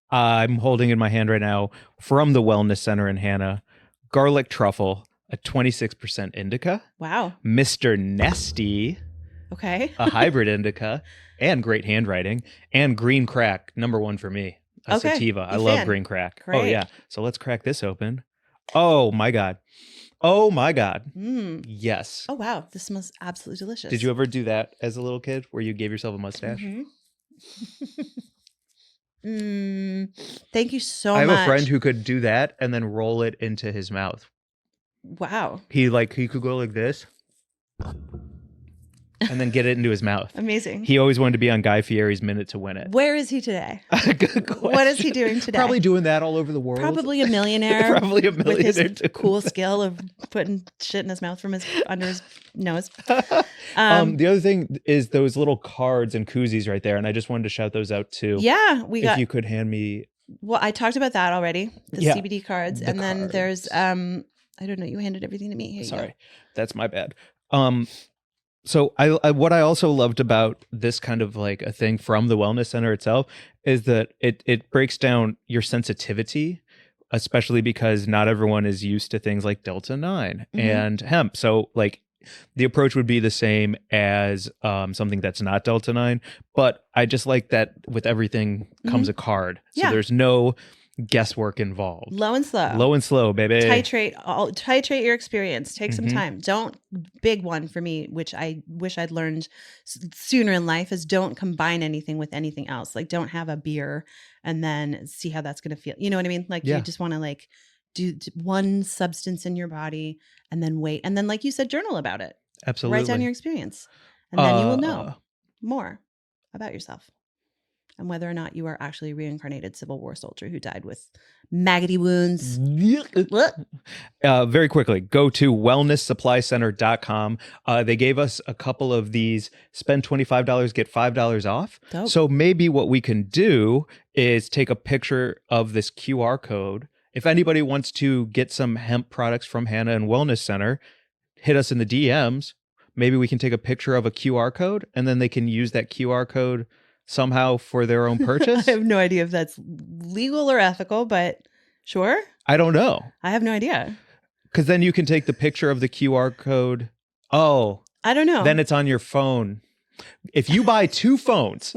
I'm holding in my hand right now from the Wellness Center in Hannah, garlic truffle, a 26% indica. Wow. Mr. Nesty. Okay. A hybrid indica, and great handwriting, and green crack, number 1 for me. A sativa. I love green crack. Great. Oh, yeah. So let's crack this open. Oh, my God. Oh, my God. Yes. Oh, wow. This smells absolutely delicious. Did you ever do that as a little kid where you gave yourself a mustache? Thank you so much. I have a friend who could do that and then roll it into his mouth. Wow. He could go like this. and then get it into his mouth. Amazing. He always wanted to be on Guy Fieri's Minute to Win It. Where is he today? Good question. What is he doing today? Probably doing that all over the world. Probably a millionaire. Probably a millionaire. With his too. cool skill of putting shit in his mouth from under his nose. The other thing is those little cards and koozies right there, and I just wanted to shout those out too. Yeah, if you could hand me. Well, I talked about that already. The Yeah, CBD cards, the and then cards. there's I don't know. You handed everything to me. Here you Sorry, go. that's my bad. So I what I also loved about this kind of like a thing from the wellness center itself is that it breaks down your sensitivity, especially because not everyone is used to things like Delta-9 and hemp. So like the approach would be the same as something that's not Delta-9, but I just like that with everything comes a card. So Yeah. there's no guesswork involved. Low and slow. Low and slow, baby. Titrate your experience. Take some Mhm. time. Don't big one for me, which I wish I'd learned sooner in life, is don't combine anything with anything else. Like don't have a beer and then see how that's going to feel. You know what I mean? Like Yeah. you just want to like do one substance in your body and then wait. And then like you said, journal about it. Absolutely. Write down your experience. And then you will know more about yourself and whether or not you are actually a reincarnated Civil War soldier who died with maggoty wounds. Very quickly, go to wellnesssupplycenter.com. They gave us a couple of these spend $25, get $5 off. Dope. So maybe what we can do is take a picture of this QR code. If anybody wants to get some hemp products from Hannah and Wellness Center, hit us in the DMs. Maybe we can take a picture of a QR code and then they can use that QR code somehow for their own purchase. I have no idea if that's legal or ethical, but sure. I don't know. I have no idea. Because then you can take the picture of the QR code. Oh, I don't know. then it's on your phone. If you buy two phones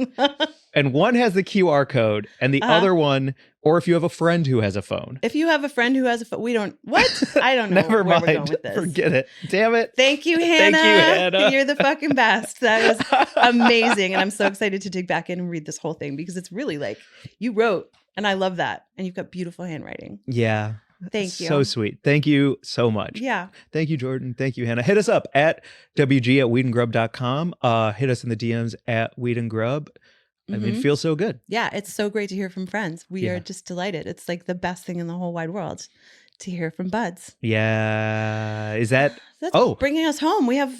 and one has the QR code and the other one, or if you have a friend who has a phone. If you have a friend who has a phone, we don't, what? I don't know Never where mind. we're going with this. Forget it. Damn it. Thank you, Hannah. Thank you, Hannah. You're the fucking best. That was amazing. And I'm so excited to dig back in and read this whole thing because it's really like you wrote, and I love that. And you've got beautiful handwriting. Yeah. Thank you. So sweet. Thank you so much. Yeah. Thank you, Jordan. Thank you, Hannah. Hit us up at wg@weedandgrub.com. Hit us in the DMs at weedandgrub. I mean, it feels so good. Yeah. It's so great to hear from friends. We are just delighted. It's like the best thing in the whole wide world to hear from buds. Yeah. Is that... That's bringing us home. We have...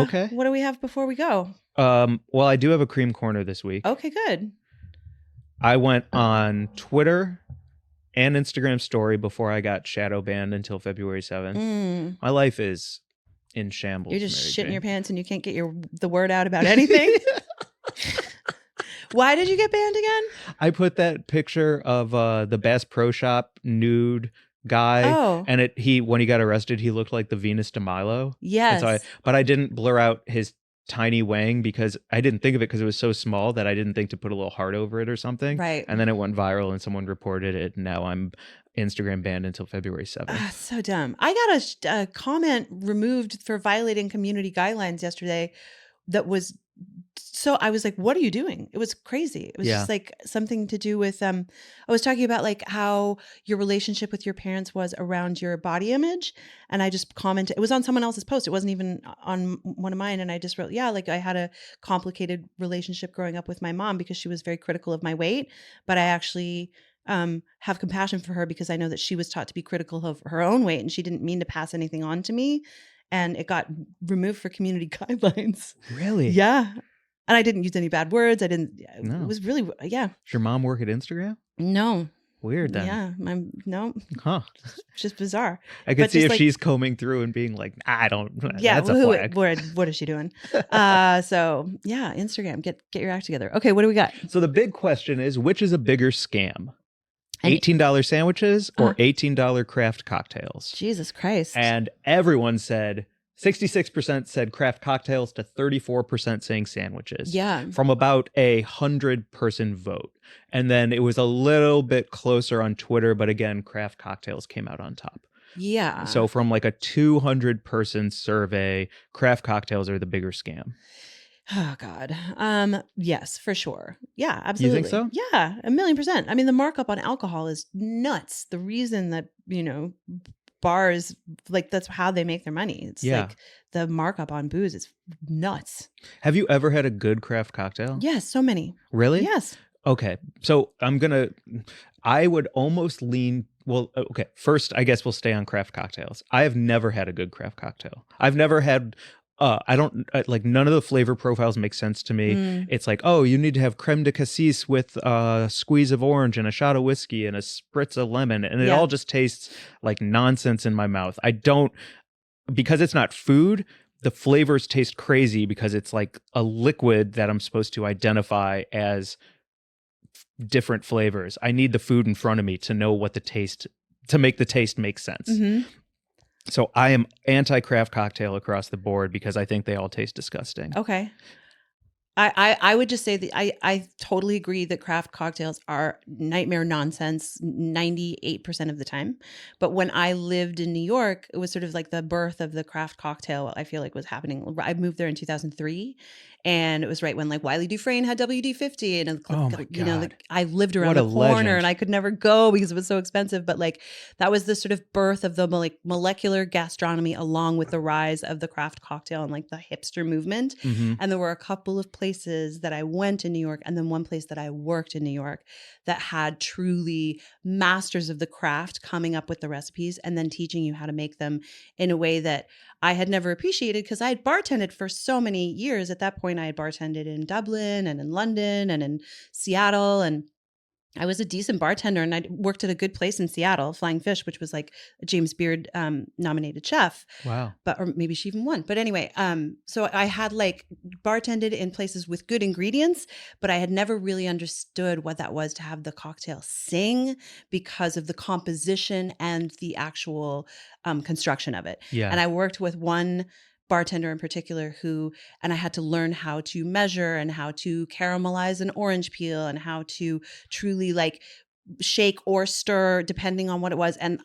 Okay. What do we have before we go? Well, I do have a cream corner this week. Okay, good. I went on Twitter and Instagram story before I got shadow banned until February 7th. My life is in shambles. You're just Mary shitting your Jane. pants and you can't get the word out about anything. Why did you get banned again? I put that picture of the Bass Pro Shop nude guy, and when he got arrested, he looked like the Venus de Milo. Yes. But I didn't blur out his tiny wang because I didn't think of it because it was so small that I didn't think to put a little heart over it or something. Right. And then it went viral and someone reported it. And now I'm Instagram banned until February 7th. So dumb. I got a comment removed for violating community guidelines yesterday that was... So I was like, what are you doing? It was crazy. It was just like something to do with, I was talking about like how your relationship with your parents was around your body image. And I just commented, it was on someone else's post. It wasn't even on one of mine. And I just wrote, like I had a complicated relationship growing up with my mom because she was very critical of my weight. But I actually have compassion for her because I know that she was taught to be critical of her own weight and she didn't mean to pass anything on to me. And it got removed for community guidelines. Really? Yeah. And I didn't use any bad words. I didn't. No. It was really, Does your mom work at Instagram? No. Weird then. Yeah. No. Huh. It's just bizarre. I could But see just if like- she's combing through and being like, I don't. Yeah. That's a flag. What is she doing? So yeah, Instagram, get your act together. Okay. What do we got? So the big question is, which is a bigger scam? $18 sandwiches or $18 craft cocktails? Jesus Christ. And everyone said 66% said craft cocktails to 34% saying sandwiches. Yeah. From about 100-person vote. And then it was a little bit closer on Twitter, but again, craft cocktails came out on top. Yeah. So from like a 200-person survey, craft cocktails are the bigger scam. Oh God. Yes, for sure. Yeah, absolutely. You think so? Yeah, 1,000,000%. I mean, the markup on alcohol is nuts. The reason that, bars, like that's how they make their money. It's Yeah. like the markup on booze is nuts. Have you ever had a good craft cocktail? Yes, so many. Really? Yes. Okay. So I would almost lean, well, okay. First, I guess we'll stay on craft cocktails. I have never had a good craft cocktail. I've never had, I don't, like none of the flavor profiles make sense to me. It's like, oh, you need to have creme de cassis with a squeeze of orange and a shot of whiskey and a spritz of lemon. And it all just tastes like nonsense in my mouth. Because it's not food, the flavors taste crazy because it's like a liquid that I'm supposed to identify as different flavors. I need the food in front of me to know what to make the taste make sense. So I am anti-craft cocktail across the board because I think they all taste disgusting. Okay. I would just say that I totally agree that craft cocktails are nightmare nonsense 98% of the time. But when I lived in New York, it was sort of like the birth of the craft cocktail, I feel like was happening. I moved there in 2003. And it was right when like Wiley Dufresne had WD-50 and Oh my you know, God. I lived around What a the corner legend. and I could never go because it was so expensive. But like that was the sort of birth of the like molecular gastronomy along with the rise of the craft cocktail and like the hipster movement. And there were a couple of places that I went in New York and then one place that I worked in New York that had truly masters of the craft coming up with the recipes and then teaching you how to make them in a way that I had never appreciated because I had bartended for so many years. At that point, I had bartended in Dublin and in London and in Seattle, and I was a decent bartender, and I worked at a good place in Seattle, Flying Fish, which was like a James Beard nominated chef. Wow. Or maybe she even won. But anyway, so I had like bartended in places with good ingredients, but I had never really understood what that was to have the cocktail sing because of the composition and the actual construction of it. Yeah. And I worked with one bartender in particular and I had to learn how to measure and how to caramelize an orange peel and how to truly like shake or stir depending on what it was. And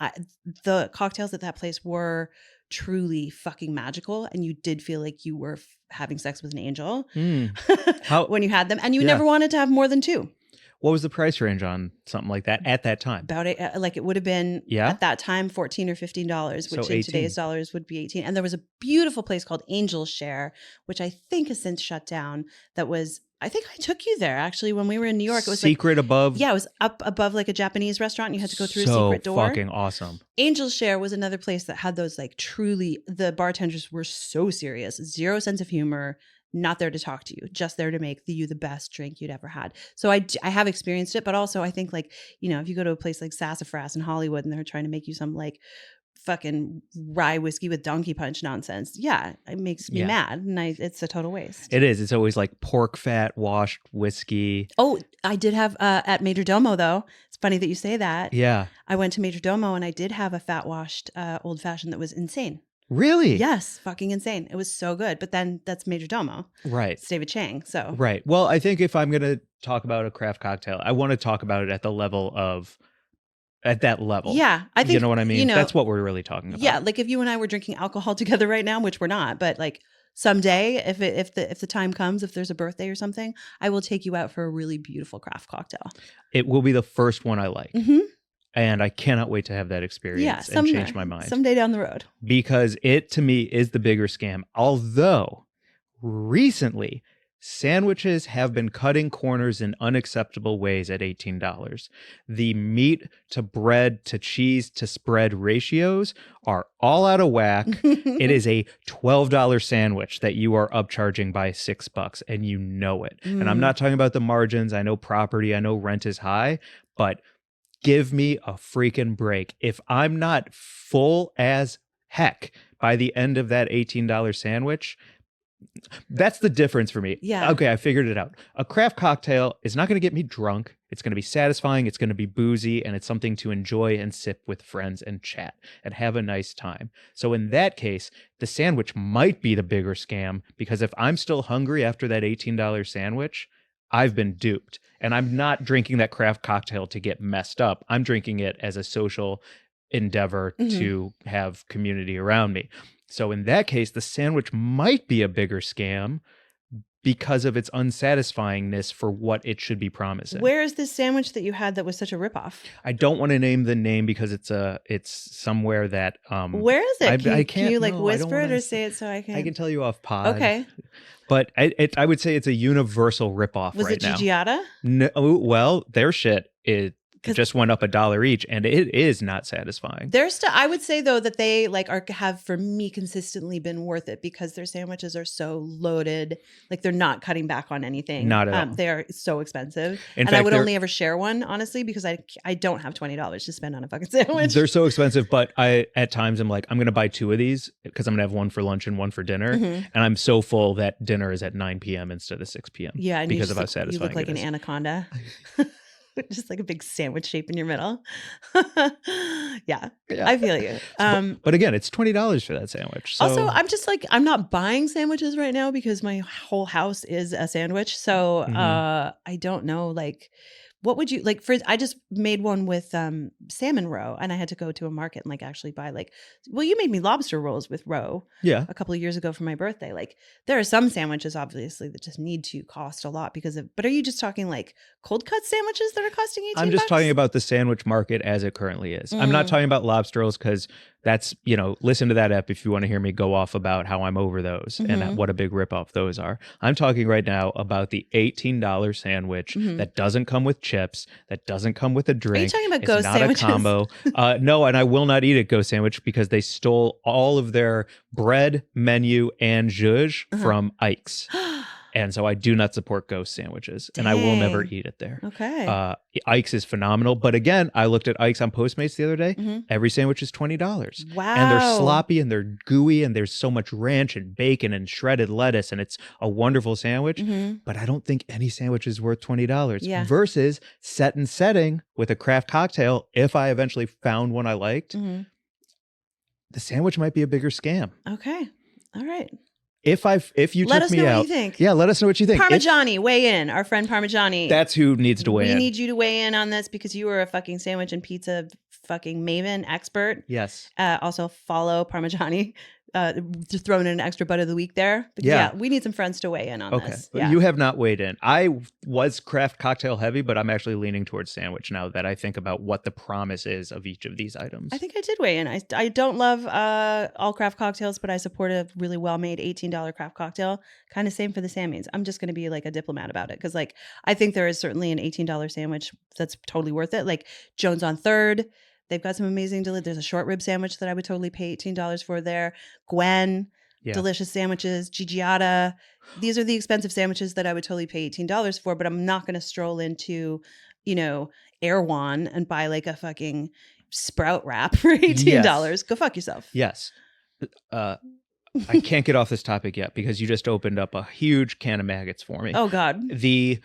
the cocktails at that place were truly fucking magical. And you did feel like you were having sex with an angel when you had them. And you never wanted to have more than two. What was the price range on something like that at that time? About it, like it would have been at that time $14 or $15, which in today's dollars would be 18. And there was a beautiful place called Angel's Share, which I think has since shut down. That was, I think I took you there actually when we were in New York. It was secret like, above. Yeah, it was up above like a Japanese restaurant. And you had to go through a secret door. Fucking awesome. Angel's Share was another place that had those like truly, the bartenders were so serious, zero sense of humor. Not there to talk to you, just there to make you the best drink you'd ever had. So I have experienced it, but also I think like, you know, if you go to a place like Sassafras in Hollywood and they're trying to make you some like fucking rye whiskey with donkey punch nonsense, yeah, it makes me mad, and it's a total waste. It is. It's always like pork fat washed whiskey. Oh, I did have at Major Domo though. It's funny that you say that. Yeah, I went to Major Domo and I did have a fat washed old fashioned that was insane. Really? Yes, fucking insane. It was so good. But then that's Major Domo. Right. It's David Chang. So right. Well, I think if I'm going to talk about a craft cocktail, I want to talk about it at that level. Yeah. I think, you know what I mean? You know, that's what we're really talking about. Yeah. Like if you and I were drinking alcohol together right now, which we're not, but like someday if the time comes, if there's a birthday or something, I will take you out for a really beautiful craft cocktail. It will be the first one I like. Mm-hmm. And I cannot wait to have that experience and change my mind. Someday down the road. Because it, to me, is the bigger scam. Although, recently, sandwiches have been cutting corners in unacceptable ways at $18. The meat to bread to cheese to spread ratios are all out of whack. It is a $12 sandwich that you are upcharging by $6, and you know it. And I'm not talking about the margins. I know property, I know rent is high, but give me a freaking break. If I'm not full as heck by the end of that $18 sandwich, that's the difference for me. Yeah. Okay, I figured it out. A craft cocktail is not going to get me drunk. It's going to be satisfying. It's going to be boozy, and it's something to enjoy and sip with friends and chat and have a nice time. So in that case, the sandwich might be the bigger scam, because if I'm still hungry after that $18 sandwich, I've been duped. And I'm not drinking that craft cocktail to get messed up. I'm drinking it as a social endeavor to have community around me. So in that case, the sandwich might be a bigger scam, because of its unsatisfyingness for what it should be promising. Where is this sandwich that you had that was such a ripoff? I don't want to name the name because it's somewhere that Where is it? I Can you like no, I don't whisper it wanna or say it so I can? I can tell you off pod. Okay. But I would say it's a universal ripoff Was right it now. Gigiata? No, well, their shit it just went up $1 each, and it is not satisfying. I would say though that they like have for me consistently been worth it because their sandwiches are so loaded. Like they're not cutting back on anything. Not at all. They are so expensive, In and fact, I would only ever share one honestly because I don't have $20 to spend on a fucking sandwich. They're so expensive, but I at times I'm like, I'm gonna buy 2 of these because I'm gonna have one for lunch and one for dinner, and I'm so full that dinner is at 9 p.m. instead of 6 p.m. Yeah, and because of how you satisfying look like it an is. anaconda. Just like a big sandwich shape in your middle. Yeah, I feel you. But again, it's $20 for that sandwich. So. Also, I'm just like, I'm not buying sandwiches right now because my whole house is a sandwich. So I don't know, like, what would you like I just made one with salmon roe and I had to go to a market and like actually buy you made me lobster rolls with roe yeah, a couple of years ago for my birthday. Like there are some sandwiches obviously that just need to cost a lot but are you just talking like cold cut sandwiches that are costing $18? I'm just talking about the sandwich market as it currently is. I'm not talking about lobster rolls because that's, listen to that ep if you want to hear me go off about how I'm over those and what a big ripoff those are. I'm talking right now about the $18 sandwich that doesn't come with chips, that doesn't come with a drink. Are you talking about it's ghost not sandwiches? a combo. No, and I will not eat a ghost sandwich because they stole all of their bread, menu, and zhuzh from Ike's. And so I do not support ghost sandwiches, and I will never eat it there. Okay. Ike's is phenomenal. But again, I looked at Ike's on Postmates the other day. Every sandwich is $20. Wow. And they're sloppy and they're gooey and there's so much ranch and bacon and shredded lettuce and it's a wonderful sandwich. But I don't think any sandwich is worth $20 Yeah. versus set and setting with a craft cocktail. If I eventually found one I liked, the sandwich might be a bigger scam. Okay. All right. If you Let took us me know out, what you think. Yeah, let us know what you think. Parmigiani, weigh in. Our friend Parmigiani. That's who needs to weigh in. We need you to weigh in on this because you are a fucking sandwich and pizza fucking maven expert. Yes. Also follow Parmigiani. Just throwing in an extra butt of the week there. But Yeah. we need some friends to weigh in on this. But Yeah. you have not weighed in. I was craft cocktail heavy, but I'm actually leaning towards sandwich now that I think about what the promise is of each of these items. I think I did weigh in. I don't love all craft cocktails, but I support a really well-made $18 craft cocktail. Kind of same for the Sammies. I'm just going to be like a diplomat about it because like I think there is certainly an $18 sandwich that's totally worth it. Like Jones on 3rd. They've got some amazing there's a short rib sandwich that I would totally pay $18 for there. Gwen, delicious sandwiches. Gigiata. These are the expensive sandwiches that I would totally pay $18 for, but I'm not going to stroll into, Erewhon and buy like a fucking sprout wrap for $18. Yes. Go fuck yourself. Yes. I can't get off this topic yet because you just opened up a huge can of maggots for me. Oh God. The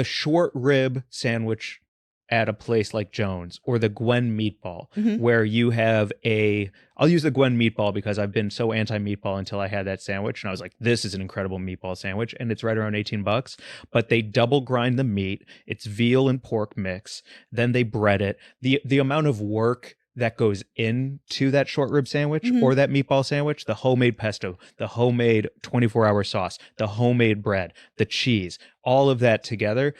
short rib sandwich at a place like Jones or the Gwen meatball where you have I'll use the Gwen meatball because I've been so anti-meatball until I had that sandwich and I was like, this is an incredible meatball sandwich and it's right around $18, but they double grind the meat. It's veal and pork mix. Then they bread it. The amount of work that goes into that short rib sandwich or that meatball sandwich, the homemade pesto, the homemade 24-hour sauce, the homemade bread, the cheese, all of that together,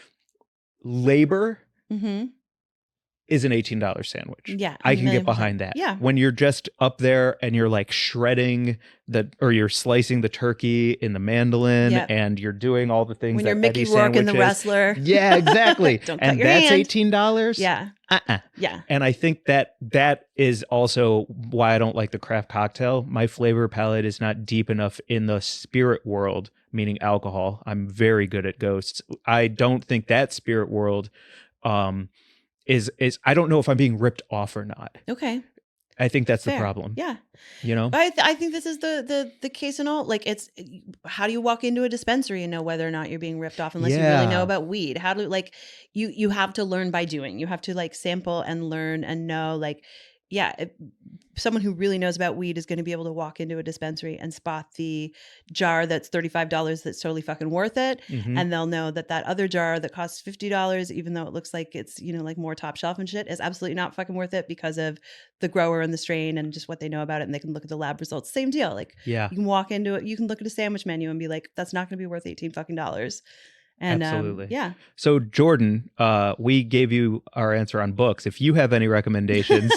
labor is an $18 sandwich. Yeah. I can get behind that. Yeah. When you're just up there and you're like shredding or you're slicing the turkey in the mandolin and you're doing all the things when that you're Mickey Eddie Rourke in The sandwiches. Wrestler. Yeah, exactly. Don't and cut your that's hand. $18. Yeah. Yeah. And I think that is also why I don't like the craft cocktail. My flavor palette is not deep enough in the spirit world, meaning alcohol. I'm very good at ghosts. I don't think that spirit world is I don't know if I'm being ripped off or not. Okay. I think that's Fair. the problem. Yeah. I think this is the case in all. Like, it's how do you walk into a dispensary and know whether or not you're being ripped off unless you really know about weed? How do you have to learn by doing? You have to like sample and learn and know like someone who really knows about weed is going to be able to walk into a dispensary and spot the jar that's $35 that's totally fucking worth it. Mhm. And they'll know that other jar that costs $50, even though it looks like it's, like more top shelf and shit, is absolutely not fucking worth it because of the grower and the strain and just what they know about it. And they can look at the lab results. Same deal. Like you can walk into it, you can look at a sandwich menu and be like, that's not going to be worth $18 fucking dollars. And Absolutely. yeah. So Jordan, we gave you our answer on books. If you have any recommendations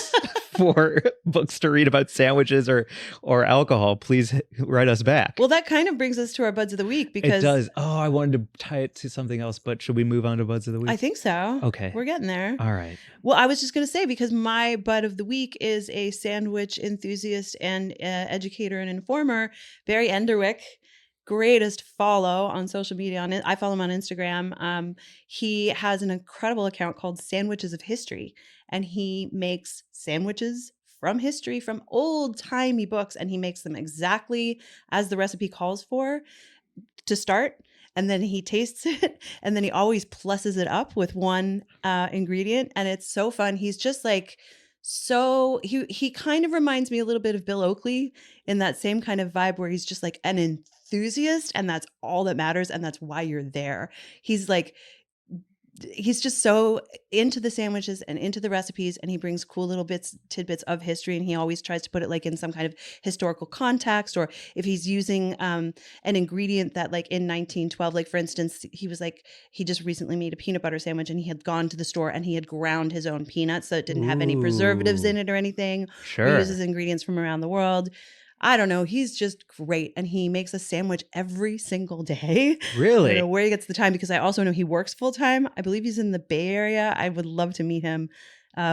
for books to read about sandwiches or alcohol, please write us back. Well, that kind of brings us to our buds of the week because it does. Oh, I wanted to tie it to something else, but should we move on to buds of the week? I think so. Okay. We're getting there. All right. Well, I was just going to say, because my bud of the week is a sandwich enthusiast and educator and informer, Barry Enderwick. Greatest follow on social media. I follow him on Instagram. He has an incredible account called Sandwiches of History, and he makes sandwiches from history, from old timey books, and he makes them exactly as the recipe calls for to start. And then he tastes it, and then he always pluses it up with one ingredient, and it's so fun. He's just like, so he kind of reminds me a little bit of Bill Oakley in that same kind of vibe where he's just like an enthusiast, and that's all that matters, and that's why you're there. He's just so into the sandwiches and into the recipes, and he brings cool little tidbits of history, and he always tries to put it like in some kind of historical context, or if he's using an ingredient that like in 1912, like for instance, he just recently made a peanut butter sandwich, and he had gone to the store and he had ground his own peanuts, so it didn't have any preservatives in it or anything. Sure. He uses ingredients from around the world. I don't know. He's just great. And he makes a sandwich every single day. Really? I don't know where he gets the time, because I also know he works full time. I believe he's in the Bay Area. I would love to meet him.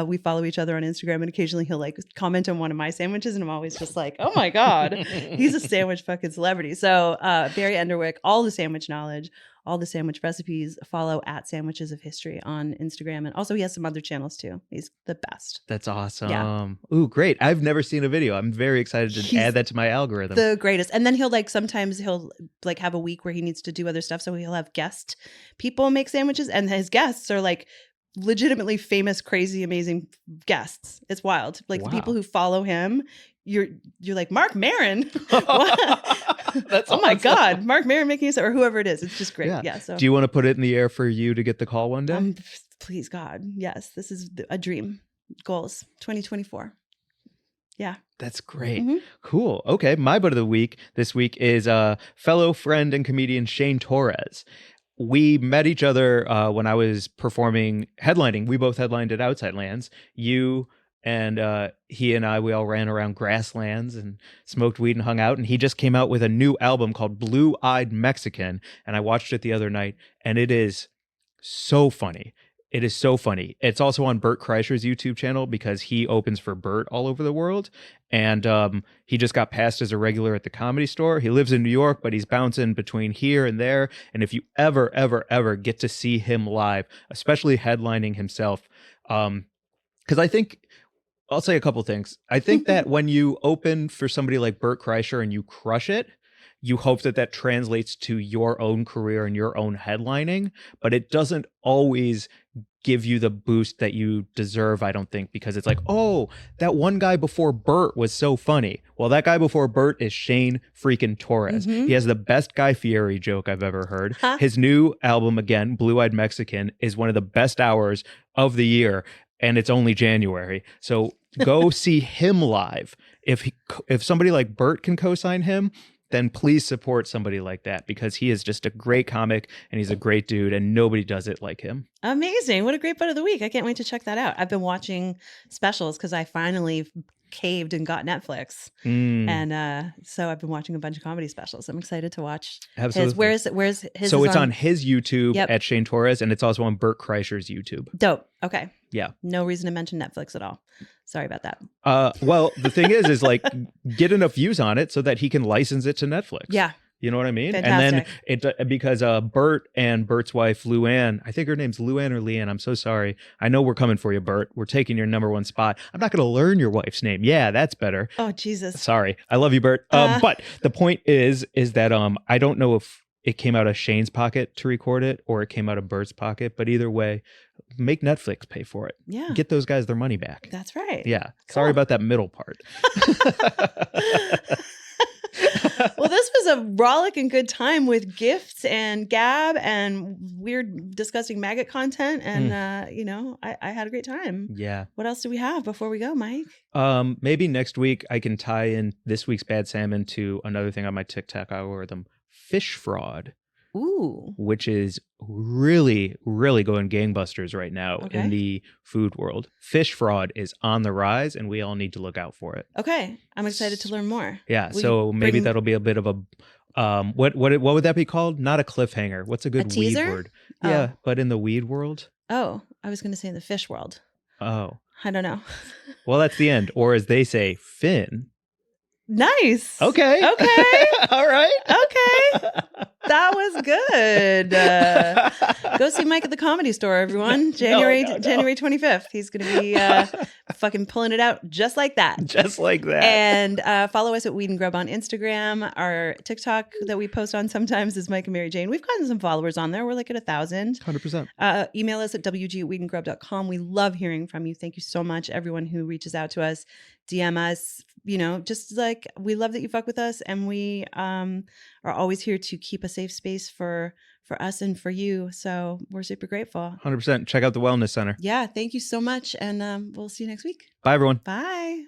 We follow each other on Instagram, and occasionally he'll like comment on one of my sandwiches, and I'm always just like, oh my God, he's a sandwich fucking celebrity. So Barry Enderwick, all the sandwich knowledge, all the sandwich recipes, follow at Sandwiches of History on Instagram. And also he has some other channels too. He's the best. That's awesome. Yeah. Ooh, great. I've never seen a video. I'm very excited to add that to my algorithm. The greatest. And then sometimes he'll like have a week where he needs to do other stuff. So he'll have guest people make sandwiches, and his guests are like legitimately famous, crazy, amazing guests. It's wild. Like the people who follow him, you're like, Mark Maron. That's oh my God, Mark Maron making or whoever it is. It's just great. Yeah. So do you want to put it in the air for you to get the call one day? Please God, yes. This is a dream. Goals 2024. Yeah. That's great. Mm-hmm. Cool. Okay. My butt of the week this week is fellow friend and comedian Shane Torres. We met each other when I was headlining. We both headlined at Outside Lands. You and he and I, we all ran around grasslands and smoked weed and hung out. And he just came out with a new album called Blue-Eyed Mexican. And I watched it the other night, and it is so funny. It is so funny. It's also on Bert Kreischer's YouTube channel because he opens for Bert all over the world. And he just got passed as a regular at the Comedy Store. He lives in New York, but he's bouncing between here and there. And if you ever get to see him live, especially headlining himself, because I think, I'll say a couple things. I think that when you open for somebody like Bert Kreischer and you crush it, you hope that translates to your own career and your own headlining, but it doesn't always give you the boost that you deserve, I don't think, because it's like, oh, that one guy before Bert was so funny. Well, that guy before Bert is Shane freaking Torres. Mm-hmm. He has the best Guy Fieri joke I've ever heard. His new album, again, Blue-Eyed Mexican, is one of the best hours of the year, and it's only January. So go see him live. If somebody like Bert can co-sign him, then please support somebody like that, because he is just a great comic and he's a great dude, and nobody does it like him. Amazing. What a great butt of the week. I can't wait to check that out. I've been watching specials because I finally caved and got Netflix. And so I've been watching a bunch of comedy specials. I'm excited to watch. Absolutely. Where's his? So it's on his YouTube at Shane Torres, and it's also on Bert Kreischer's YouTube. Dope. Okay. Yeah. No reason to mention Netflix at all. Sorry about that. Well, the thing is like get enough views on it so that he can license it to Netflix. Yeah. You know what I mean? Fantastic. And then because Bert and Bert's wife, Luann, I think her name's Luann or Leanne. I'm so sorry. I know we're coming for you, Bert. We're taking your number one spot. I'm not going to learn your wife's name. Yeah, that's better. Oh, Jesus. Sorry. I love you, Bert. But the point is that I don't know if it came out of Shane's pocket to record it or it came out of Bert's pocket, but either way, make Netflix pay for it. Yeah. Get those guys their money back. That's right. Yeah. Sorry Cool. about that middle part. Well, this was a rollicking good time with gifts and gab and weird, disgusting maggot content. And, I had a great time. Yeah. What else do we have before we go, Mike? Maybe next week I can tie in this week's bad salmon to another thing on my TikTok algorithm, fish fraud. Ooh. Which is really, really going gangbusters right now Okay. in the food world. Fish fraud is on the rise, and we all need to look out for it. Okay. I'm excited to learn more. Yeah, Will so you maybe bring- that'll be a bit of a what would that be called? Not a cliffhanger. What's a good weed teaser? word? Yeah, Oh. but in the weed world. Oh, I was going to say in the fish world. Oh, I don't know. well, that's the end, or as they say, Finn. Nice. Okay. Okay. All right. Okay. That was good. Go see Mike at the Comedy Store, everyone. January 25th. He's going to be fucking pulling it out just like that. Just like that. And follow us at Weed and Grub on Instagram. Our TikTok that we post on sometimes is Mike and Mary Jane. We've gotten some followers on there. We're like at 1,000. 100%. Email us at wg@weedandgrub.com. We love hearing from you. Thank you so much, everyone who reaches out to us, DM us. Just like we love that you fuck with us, and we are always here to keep a safe space for us and for you. So we're super grateful. 100%. Check out the Wellness Center. Yeah, thank you so much, and we'll see you next week. Bye, everyone. Bye.